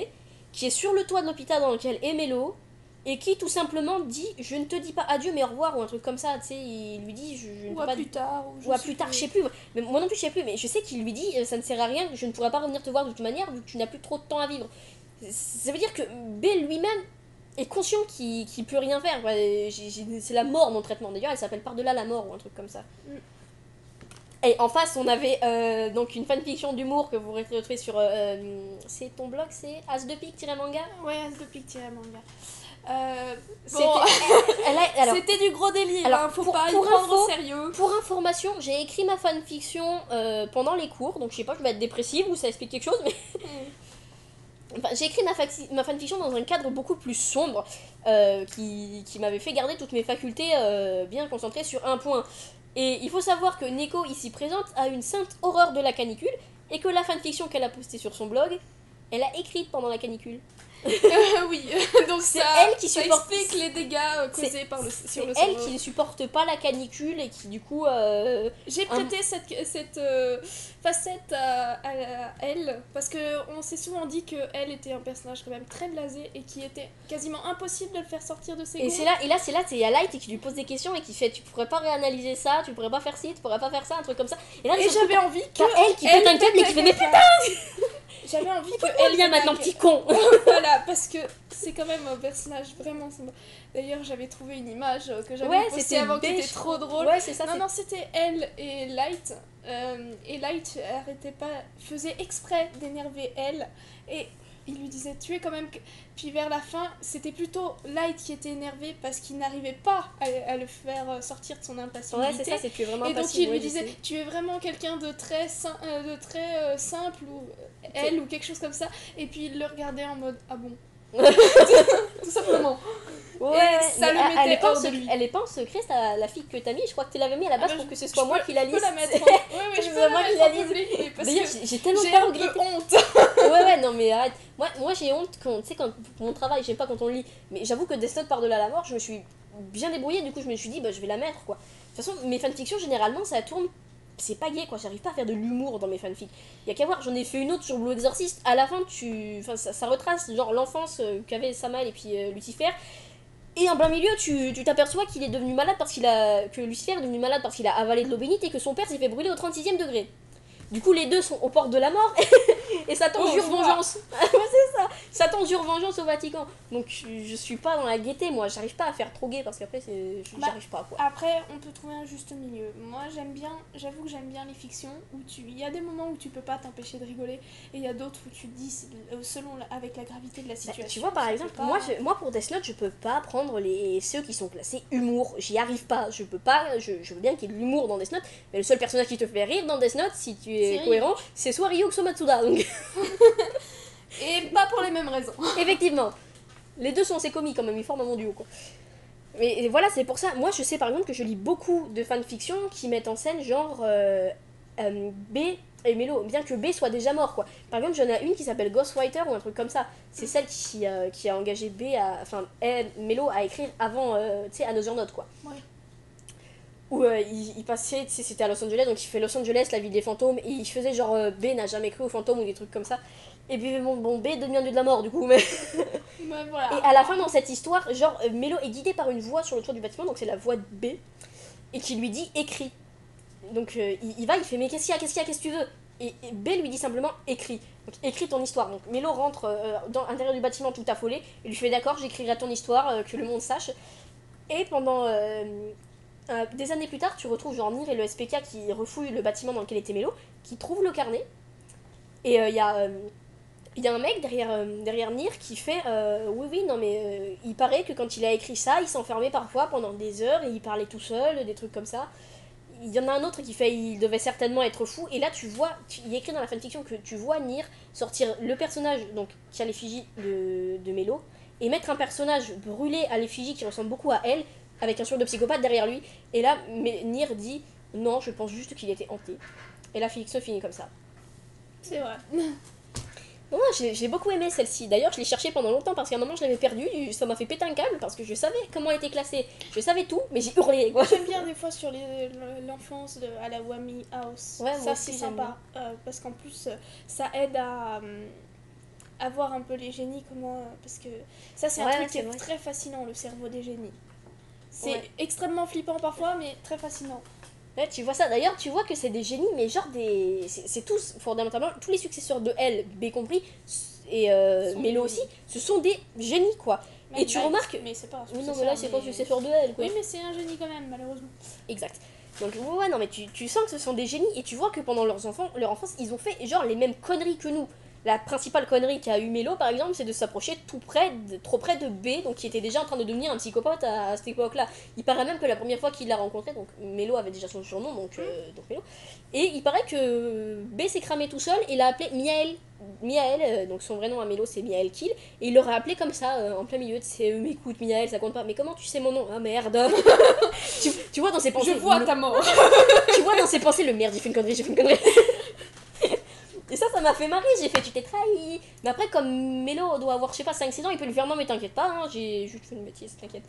qui est sur le toit de l'hôpital dans lequel est Mélo. Et qui tout simplement dit je ne te dis pas adieu mais au revoir ou un truc comme ça, tu sais, il lui dit je ne peux pas plus tard ou à plus tard, je sais plus, mais moi non plus je sais plus, mais je sais qu'il lui dit ça ne sert à rien, je ne pourrai pas revenir te voir de toute manière vu que tu n'as plus trop de temps à vivre. Ça veut dire que B lui-même est conscient qu'il peut rien faire, c'est la mort mon traitement, d'ailleurs elle s'appelle Par-delà la mort ou un truc comme ça. Et en face on avait donc une fanfiction d'humour que vous retrouvez sur c'est ton blog, c'est As2Pic-manga. Ouais, As2Pic-manga. C'était du gros délire, alors, faut pas y prendre au sérieux. Pour information, j'ai écrit ma fanfiction pendant les cours, donc je sais pas, je vais être dépressive ou ça explique quelque chose, mais enfin, j'ai écrit ma fanfiction dans un cadre beaucoup plus sombre qui m'avait fait garder toutes mes facultés bien concentrées sur un point. Et il faut savoir que Neko, ici présente, a une sainte horreur de la canicule et que la fanfiction qu'elle a postée sur son blog, elle a écrite pendant la canicule. Oui, donc C'est ça, elle qui ça supporte- explique les dégâts causés par sur C'est le elle cerveau. qui ne supporte pas la canicule et qui du coup... J'ai prêté cette facette à elle parce qu'on s'est souvent dit qu'elle était un personnage quand même très blasé et qui était quasiment impossible de le faire sortir de ses Et gonds. c'est là, il y a Light qui lui pose des questions et qui fait tu pourrais pas réanalyser ça, tu pourrais pas faire ci, tu pourrais pas faire ça, un truc comme ça. Et là, Et j'avais envie que t'as elle qui pète un câble et qui fait mais putain, j'avais envie que elle vient maintenant petit con. Voilà, parce que c'est quand même un personnage vraiment sympa. D'ailleurs, j'avais trouvé une image que j'avais Ouais, postée c'était avant qui beige. était trop drôle. Ouais, c'est ça. Non, non, c'était elle et Light. Et Light arrêtait pas, faisait exprès d'énerver elle. Et il lui disait tu es quand même. Puis vers la fin, c'était plutôt Light qui était énervé parce qu'il n'arrivait pas à le faire sortir de son impassibilité. Ouais, c'est ça, c'est que vraiment Et donc impassible, il lui ouais, disait je sais. tu es vraiment quelqu'un de très, simple ou elle ou quelque chose comme ça. Et puis il le regardait en mode ah bon. Tout simplement. Ouais, Et ça mais le mettait hors de secret, lui. elle est pas en secret, la fille que t'as mis. Je crois que tu l'avais mis à la base Ah bah, pour que ce soit moi qui la Je lise. peux la mettre en... Ouais, je C'est peux moi la qui mettre la en lise. public parce D'ailleurs, que j'ai tellement j'ai pas un regretté. peu honte. Ouais, non, mais arrête. Moi j'ai honte quand, tu sais, quand pour mon travail, j'aime pas quand on lit. Mais j'avoue que Death Note par-delà la mort, je me suis bien débrouillée. Du coup, je me suis dit, bah, je vais la mettre, quoi. De toute façon, mes fanfictions, généralement, ça tourne. C'est pas gay, quoi. J'arrive pas à faire de l'humour dans mes fanfics. Y a qu'à voir, j'en ai fait une autre sur Blue Exorcist. À la fin, enfin, ça retrace, genre, l'enfance qu'avait Samael et puis Lucifer. Et en plein milieu, tu t'aperçois qu'il est devenu malade parce que Lucifer est devenu malade parce qu'il a avalé de l'eau bénite et que son père s'est fait brûler au 36e degré. Du coup, les deux sont aux portes de la mort et Satan jure vengeance. Ouais, c'est ça. Satan jure vengeance au Vatican. Donc, je suis pas dans la gaieté, moi. J'arrive pas à faire trop gay parce qu'après, j'arrive pas, quoi. Après, on peut trouver un juste milieu. Moi, j'avoue que j'aime bien les fictions où il y a des moments où tu peux pas t'empêcher de rigoler et il y a d'autres où tu te dis, selon avec la gravité de la situation. Tu vois, par exemple, moi pour Death Note, je peux pas prendre ceux qui sont classés humour. J'y arrive pas. Je peux pas. Je veux bien qu'il y ait de l'humour dans Death Note, mais le seul personnage qui te fait rire dans Death Note, si tu es cohérent, c'est soit Ryuk, soit Matsuda. Donc, Et pas pour les mêmes raisons. effectivement, les deux sont assez comiques quand même, ils forment un bon duo, quoi. Mais voilà, c'est pour ça. Moi, je sais par exemple que je lis beaucoup de fanfictions qui mettent en scène genre B et Melo, bien que B soit déjà mort, quoi. Par exemple, j'en ai une qui s'appelle Ghostwriter ou un truc comme ça. C'est celle qui a engagé B Melo à écrire avant, tu sais, Another Note, quoi. Ouais. Où il passait, tu sais, c'était à Los Angeles, donc il fait Los Angeles, la ville des fantômes, et il faisait genre B n'a jamais cru aux fantômes ou des trucs comme ça. Et puis bon, B devient un dieu de la mort, du coup, mais... Ouais, voilà. Et à la fin, dans cette histoire, genre, Melo est guidé par une voix sur le toit du bâtiment, donc c'est la voix de B, et qui lui dit écris. Donc il va, il fait mais qu'est-ce qu'il y a, qu'est-ce que tu veux et B lui dit simplement écris. Donc écris ton histoire. Donc Melo rentre dans l'intérieur du bâtiment tout affolé, et lui fait d'accord, j'écrirai ton histoire, que le monde sache. Et pendant des années plus tard, tu retrouves genre Nier et le SPK qui refouillent le bâtiment dans lequel était Melo, qui trouvent le carnet, et il y a un mec derrière Nier qui fait oui, non mais il paraît que quand il a écrit ça, il s'enfermait parfois pendant des heures et il parlait tout seul, des trucs comme ça. Il y en a un autre qui fait il devait certainement être fou, et là tu vois, il est écrit dans la fanfiction que tu vois Nier sortir le personnage donc qui a l'effigie de Melo et mettre un personnage brûlé à l'effigie qui ressemble beaucoup à elle avec un sourire de psychopathe derrière lui, et là Nier dit non, je pense juste qu'il était hanté, et la fiction finit comme ça. C'est vrai. Non, j'ai beaucoup aimé celle-ci. D'ailleurs, je l'ai cherchée pendant longtemps parce qu'à un moment je l'avais perdue. Ça m'a fait péter un câble parce que je savais comment elle était classée. Je savais tout, mais j'ai hurlé, quoi. J'aime bien des fois sur l'enfance à la Wami House. Ouais, ça, c'est sympa. Parce qu'en plus, ça aide à voir un peu les génies. Parce que ça, c'est un truc qui est très fascinant, le cerveau des génies. C'est extrêmement flippant parfois, mais très fascinant. Ouais, tu vois ça, d'ailleurs tu vois que c'est des génies, mais genre c'est tous, fondamentalement, tous les successeurs de elle, B compris, et Melo aussi, ce sont des génies, quoi. Même et tu remarques... Mais c'est pas oui, non, mais là c'est pas un successeur de elle, quoi. Oui, mais c'est un génie quand même, malheureusement. Exact. Donc ouais, non mais tu sens que ce sont des génies, et tu vois que pendant leur enfance, ils ont fait genre les mêmes conneries que nous. La principale connerie qu'a eu Melo, par exemple, c'est de s'approcher trop près de B, donc qui était déjà en train de devenir un psychopathe à cette époque-là. Il paraît même que la première fois qu'il l'a rencontré, donc Melo avait déjà son surnom, donc Melo, et il paraît que B s'est cramé tout seul et l'a appelé Miael, donc son vrai nom à Melo c'est Miael Kill, et il l'aurait appelé comme ça, en plein milieu de ses mais écoute Miael, ça compte pas, mais comment tu sais mon nom? Ah merde. tu vois dans ses pensées... Je vois ta mort. Tu vois dans ses pensées le merde, j'ai fait une connerie. Et ça ça m'a fait marrer, j'ai fait tu t'es trahi. Mais après, comme Mélo doit avoir, je sais pas, 5-6 ans, il peut lui faire non, mais t'inquiète pas, hein, j'ai juste fait une bêtise, t'inquiète.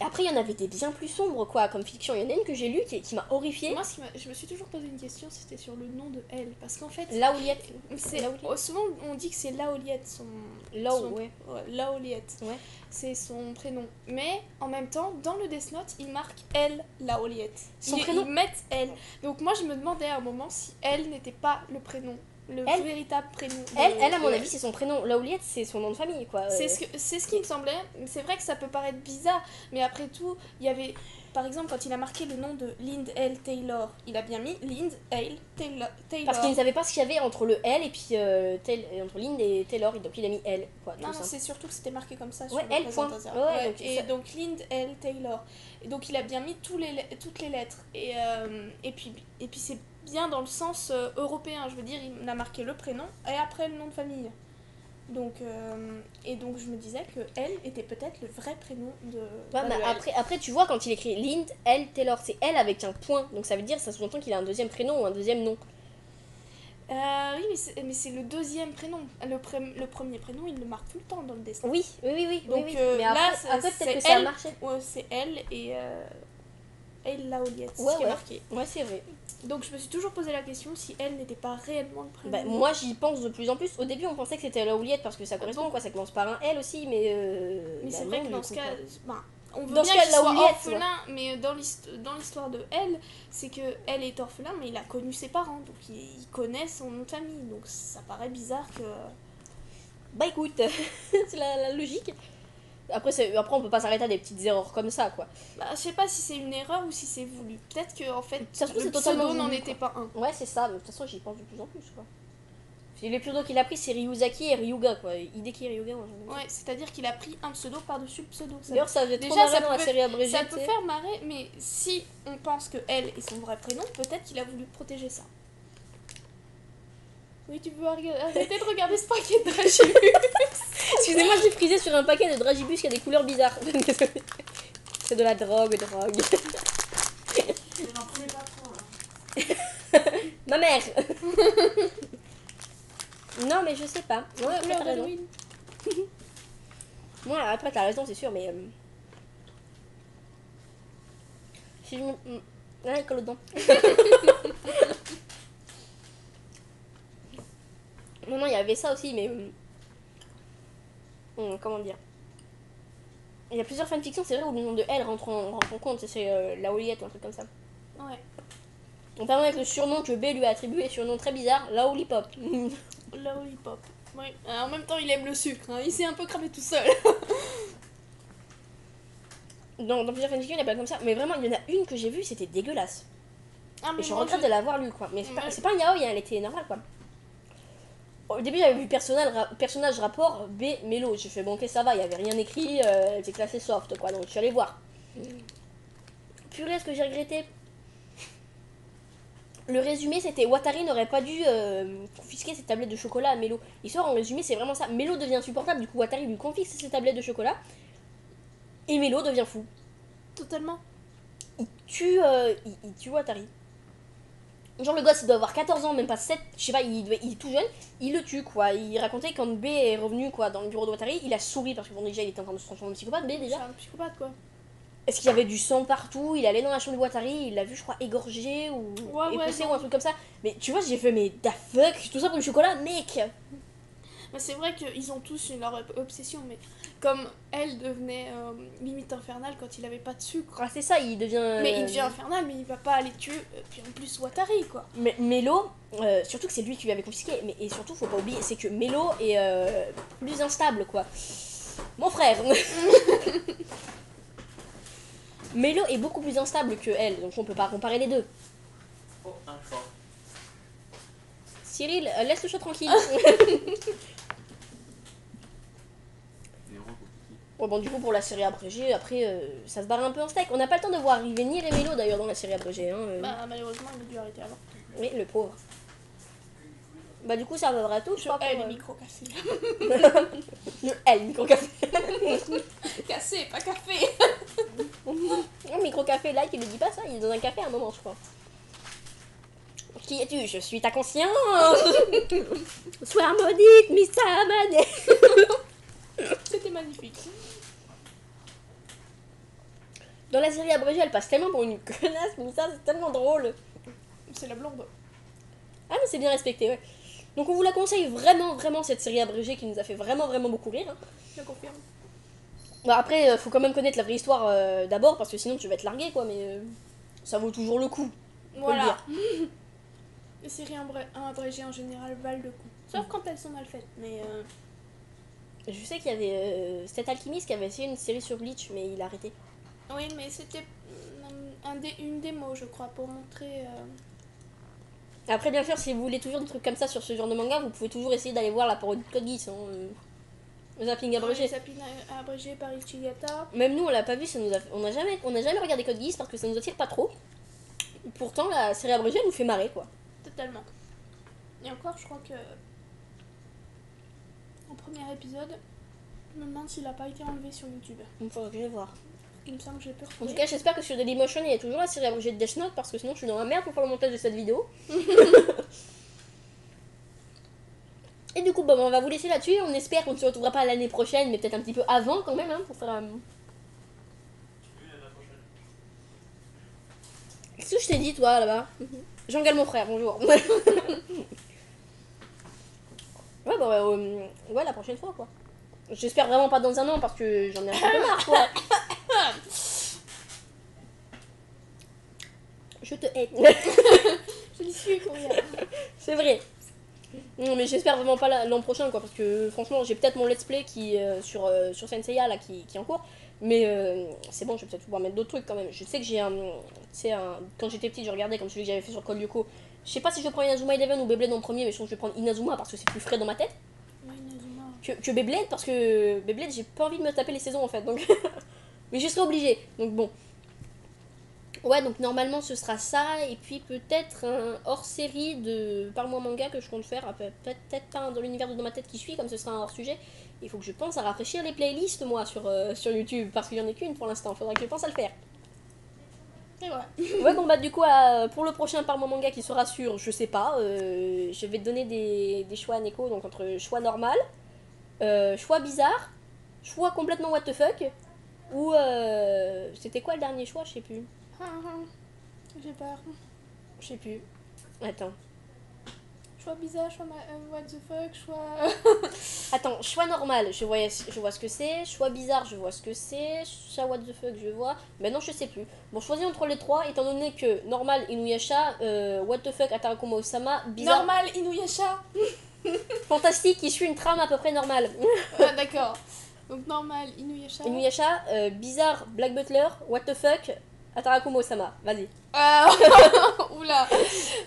Après, il y en avait des bien plus sombres, quoi, comme fiction. Il y en a une que j'ai lue qui m'a horrifiée. Moi, je me suis toujours posé une question, c'était sur le nom de elle. Parce qu'en fait, Laoliette. souvent on dit que c'est Laoliette, Ouais. Laoliette. Ouais. C'est son prénom. Mais en même temps, dans le Death Note, il marque elle, Laoliette. Son prénom. Ils mettent elle. Donc moi, je me demandais à un moment si elle n'était pas le prénom. Le véritable prénom. Elle, à mon avis, c'est son prénom. Laoliette, c'est son nom de famille, quoi. C'est ce qui me semblait. C'est vrai que ça peut paraître bizarre, mais après tout, il y avait, par exemple, quand il a marqué le nom de Lind L. Taylor, il a bien mis Lind L. Taylor. Parce qu'il ne savait pas ce qu'il y avait entre le L et puis entre Lind et Taylor, donc il a mis L, quoi. Non, c'est surtout que c'était marqué comme ça sur ouais, le L. présentateur. Ouais, donc et donc Lind L. Taylor. Et donc il a bien mis toutes les lettres. Et puis c'est bien dans le sens européen, je veux dire, il a marqué le prénom et après le nom de famille. Donc, je me disais que elle était peut-être le vrai prénom de. Ouais, mais après, tu vois, quand il écrit Lind L. Taylor, c'est elle avec un point. Donc ça veut dire, ça sous-entend qu'il a un deuxième prénom ou un deuxième nom. Oui, mais c'est le deuxième prénom. Le premier prénom, il le marque tout le temps dans le dessin. Oui. Donc oui. Mais là, après peut-être que ça a marché. Ouais, c'est elle et elle Laoliette, ouais, qui est marqué. Ouais, c'est vrai. Donc je me suis toujours posé la question si elle n'était pas réellement le prénom. Bah, moi j'y pense de plus en plus. Au début on pensait que c'était Laoliette parce que ça correspond, quoi, ça commence par un L aussi, mais c'est vrai que dans ce cas, on veut dans bien qu'il soit orphelin, mais dans l'histoire de elle, c'est que elle est orphelin, mais il a connu ses parents, donc il connaît son nom de famille, donc ça paraît bizarre que. Bah écoute, c'est la logique. Après on peut pas s'arrêter à des petites erreurs comme ça, quoi. Bah je sais pas si c'est une erreur ou si c'est voulu. Peut-être que en fait ça se trouve, le c'est totalement pseudo n'en voulu, était pas un. Ouais, c'est ça, mais de toute façon j'y pense de plus en plus, quoi. Les pseudos qu'il a pris, c'est Ryuzaki et Ryuga, quoi. Hideki et Ryuga, ouais, c'est-à-dire qu'il a pris un pseudo par-dessus le pseudo. D'ailleurs, ça faisait trop marrer dans la série abrégée. Ça peut faire marrer, mais si on pense que elle est son vrai prénom, peut-être qu'il a voulu protéger ça. Oui, tu peux arrêter de regarder ce paquet de Dragibus. Excusez-moi, j'ai frisé sur un paquet de Dragibus qui a des couleurs bizarres. C'est de la drogue. J'en prenais pas trop, là. Ma mère. Non, mais je sais pas. Ouais, après, t'as raison. Ouais, après, t'as raison, c'est sûr, mais. Si je me. Ah, il colle dedans. Non, il y avait ça aussi, mais. Comment dire. Il y a plusieurs fanfictions, c'est vrai, où le nom de elle rentre en compte. C'est Laoliette ou un truc comme ça. Ouais. Notamment avec le surnom que B lui a attribué, surnom très bizarre, Laolipop. Laolipop. Oui. En même temps, il aime le sucre, hein. Il s'est un peu cramé tout seul. Dans plusieurs fanfictions, il y a pas comme ça. Mais vraiment, il y en a une que j'ai vue, c'était dégueulasse. Ah, et je regrette de l'avoir lu, quoi. Mais c'est pas un yaoi, hein, elle était normale, quoi. Au début, j'avais vu personnage rapport B Mélo. J'ai fait bon, ok, ça va, il y avait rien écrit, elle était classée soft, quoi. Donc je suis allée voir. Purée, ce que j'ai regretté. Le résumé, c'était Watari n'aurait pas dû confisquer ses tablettes de chocolat à Mélo. L'histoire, en résumé, c'est vraiment ça. Mélo devient insupportable, du coup, Watari lui confisque ses tablettes de chocolat. Et Mélo devient fou. Totalement. Il tue Watari. Genre, le gosse, il doit avoir 14 ans, même pas 7, je sais pas, il est tout jeune. Il le tue, quoi. Il racontait quand B est revenu, quoi, dans le bureau de Watari, il a souri parce que, bon, déjà, il était en train de se transformer en psychopathe, B, déjà. C'est un psychopathe, quoi. Est-ce qu'il y avait du sang partout? Il allait dans la chambre de Watari, il l'a vu, je crois, égorgé ou époussé ou un truc comme ça. Mais tu vois, j'ai fait, mais da fuck, tout ça pour du chocolat, mec! Mais c'est vrai qu'ils ont tous leur obsession, mais comme elle devenait limite infernale quand il avait pas de sucre. Ah, c'est ça, il devient. Mais il devient infernal, mais il va pas aller tuer. Puis en plus, Watari, quoi. Mais Mélo, surtout que c'est lui qui lui avait confisqué, mais et surtout, faut pas oublier, c'est que Mélo est plus instable, quoi. Mon frère! Mélo est beaucoup plus instable que elle, donc on peut pas comparer les deux. Oh, un chat. Cyril, laisse le chat tranquille. Bon, du coup, pour la série abrégée, après, ça se barre un peu en steak. On n'a pas le temps de voir arriver ni les Mélo d'ailleurs dans la série abrégée. Hein, Bah, malheureusement, il a dû arrêter avant. Oui, le pauvre. Bah, du coup, ça reviendra tout, je crois. Elle, micro-café. Elle, micro-café. Cassé, pas café. Un micro-café, là, il ne dit pas ça, il est dans un café à un moment, je crois. Qui es-tu? Je suis ta conscience. Sois maudite, Missa Amane. C'était magnifique. Dans la série abrégée, elle passe tellement pour une connasse, mais ça, c'est tellement drôle. C'est la blonde. Ah, mais c'est bien respecté, ouais. Donc on vous la conseille vraiment, vraiment, cette série abrégée qui nous a fait vraiment, vraiment beaucoup rire. Hein. Je confirme. Bah après, faut quand même connaître la vraie histoire d'abord, parce que sinon tu vas être largué, quoi, mais ça vaut toujours le coup. Voilà. Les séries abrégées en général valent le coup. Sauf quand elles sont mal faites, mais... Je sais qu'il y avait cet alchimiste qui avait essayé une série sur Bleach, mais il a arrêté. Oui, mais c'était une démo, je crois, pour montrer... Après, bien sûr, si vous voulez toujours des trucs comme ça sur ce genre de manga, vous pouvez toujours essayer d'aller voir la parodie de Code Geass, le zapping abrégé. Le zapping abrégé par Ichigata. Même nous, on l'a pas vu, ça nous a... on n'a jamais regardé Code Geass parce que ça nous attire pas trop. Pourtant, la série abrégée, elle nous fait marrer, quoi. Totalement. Et encore, je crois que... En premier épisode, je me demande s'il a pas été enlevé sur YouTube. Il faudrait que je vais voir. Il me semble que j'ai peur. En tout cas, j'espère que sur Dailymotion, il y a toujours la série abrégée de Death Note parce que sinon, je suis dans la merde pour faire le montage de cette vidéo. Et du coup, bon, on va vous laisser là-dessus. On espère qu'on ne se retrouvera pas l'année prochaine, mais peut-être un petit peu avant quand même, hein, pour faire Qu'est-ce que je t'ai dit, toi, là-bas? Jean-Gal, mon frère, bonjour. Ouais, bah, ouais, la prochaine fois, quoi. J'espère vraiment pas dans un an parce que j'en ai un peu marre, quoi. Je te hais. Je n'y suis pour rien. C'est vrai. Non, mais j'espère vraiment pas l'an prochain, quoi, parce que franchement, j'ai peut-être mon let's play qui sur Senseiya là qui est en cours, mais c'est bon, je vais peut-être pouvoir mettre d'autres trucs quand même. Je sais que j'ai quand j'étais petite, je regardais comme celui que j'avais fait sur Code Lyoko. Je sais pas si je prends Inazuma Eleven ou Beyblade en premier, mais je pense que je vais prendre Inazuma parce que c'est plus frais dans ma tête. Ouais, Inazuma. Que Beyblade, parce que Beyblade, j'ai pas envie de me taper les saisons en fait, donc mais je serai obligée. Donc bon. Ouais, donc normalement ce sera ça, et puis peut-être un hors-série de Parle-moi manga que je compte faire, peut-être pas dans l'univers de Dans ma tête qui suit, comme ce sera un hors-sujet. Il faut que je pense à rafraîchir les playlists, moi, sur YouTube, parce qu'il y en a qu'une pour l'instant, faudra que je pense à le faire. Et voilà. Ouais, bon bah du coup, pour le prochain Parle-moi manga qui sera sur, je sais pas, je vais te donner des choix à Neko, donc entre choix normal, choix bizarre, choix complètement what the fuck, ou c'était quoi le dernier choix, je sais plus. J'ai peur. Je sais plus. Attends. Choix bizarre, choix what the fuck, choix... Attends, choix normal, je vois ce que c'est. Choix bizarre, je vois ce que c'est. Choix what the fuck, je vois. Mais non, je sais plus. Bon, choisis entre les trois, étant donné que normal, Inuyasha, what the fuck, Atarakuma Osama, bizarre... Normal, Inuyasha. Fantastique, qui suit une trame à peu près normale. Ah, d'accord. Donc normal, Inuyasha. Inuyasha, bizarre, Black Butler, what the fuck, Atarakuma Osama. Vas-y. Oula.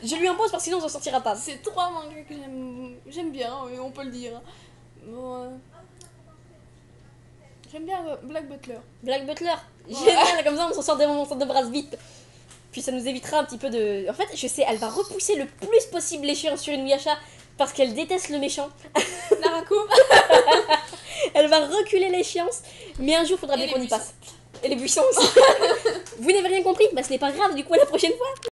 Je lui impose parce que sinon on s'en sortira pas. C'est trois mangas que j'aime bien, oui, on peut le dire. Bon, j'aime bien Black Butler. Black Butler, génial, comme ça on s'en sort de brasse vite. Puis ça nous évitera un petit peu de... En fait, je sais, elle va repousser le plus possible l'échéance sur Inuyasha parce qu'elle déteste le méchant. Narako. Elle va reculer l'échéance, mais un jour faudra bien qu'on y passe. Et les buissons aussi. Vous n'avez rien compris? Bah ce n'est pas grave, du coup à la prochaine fois.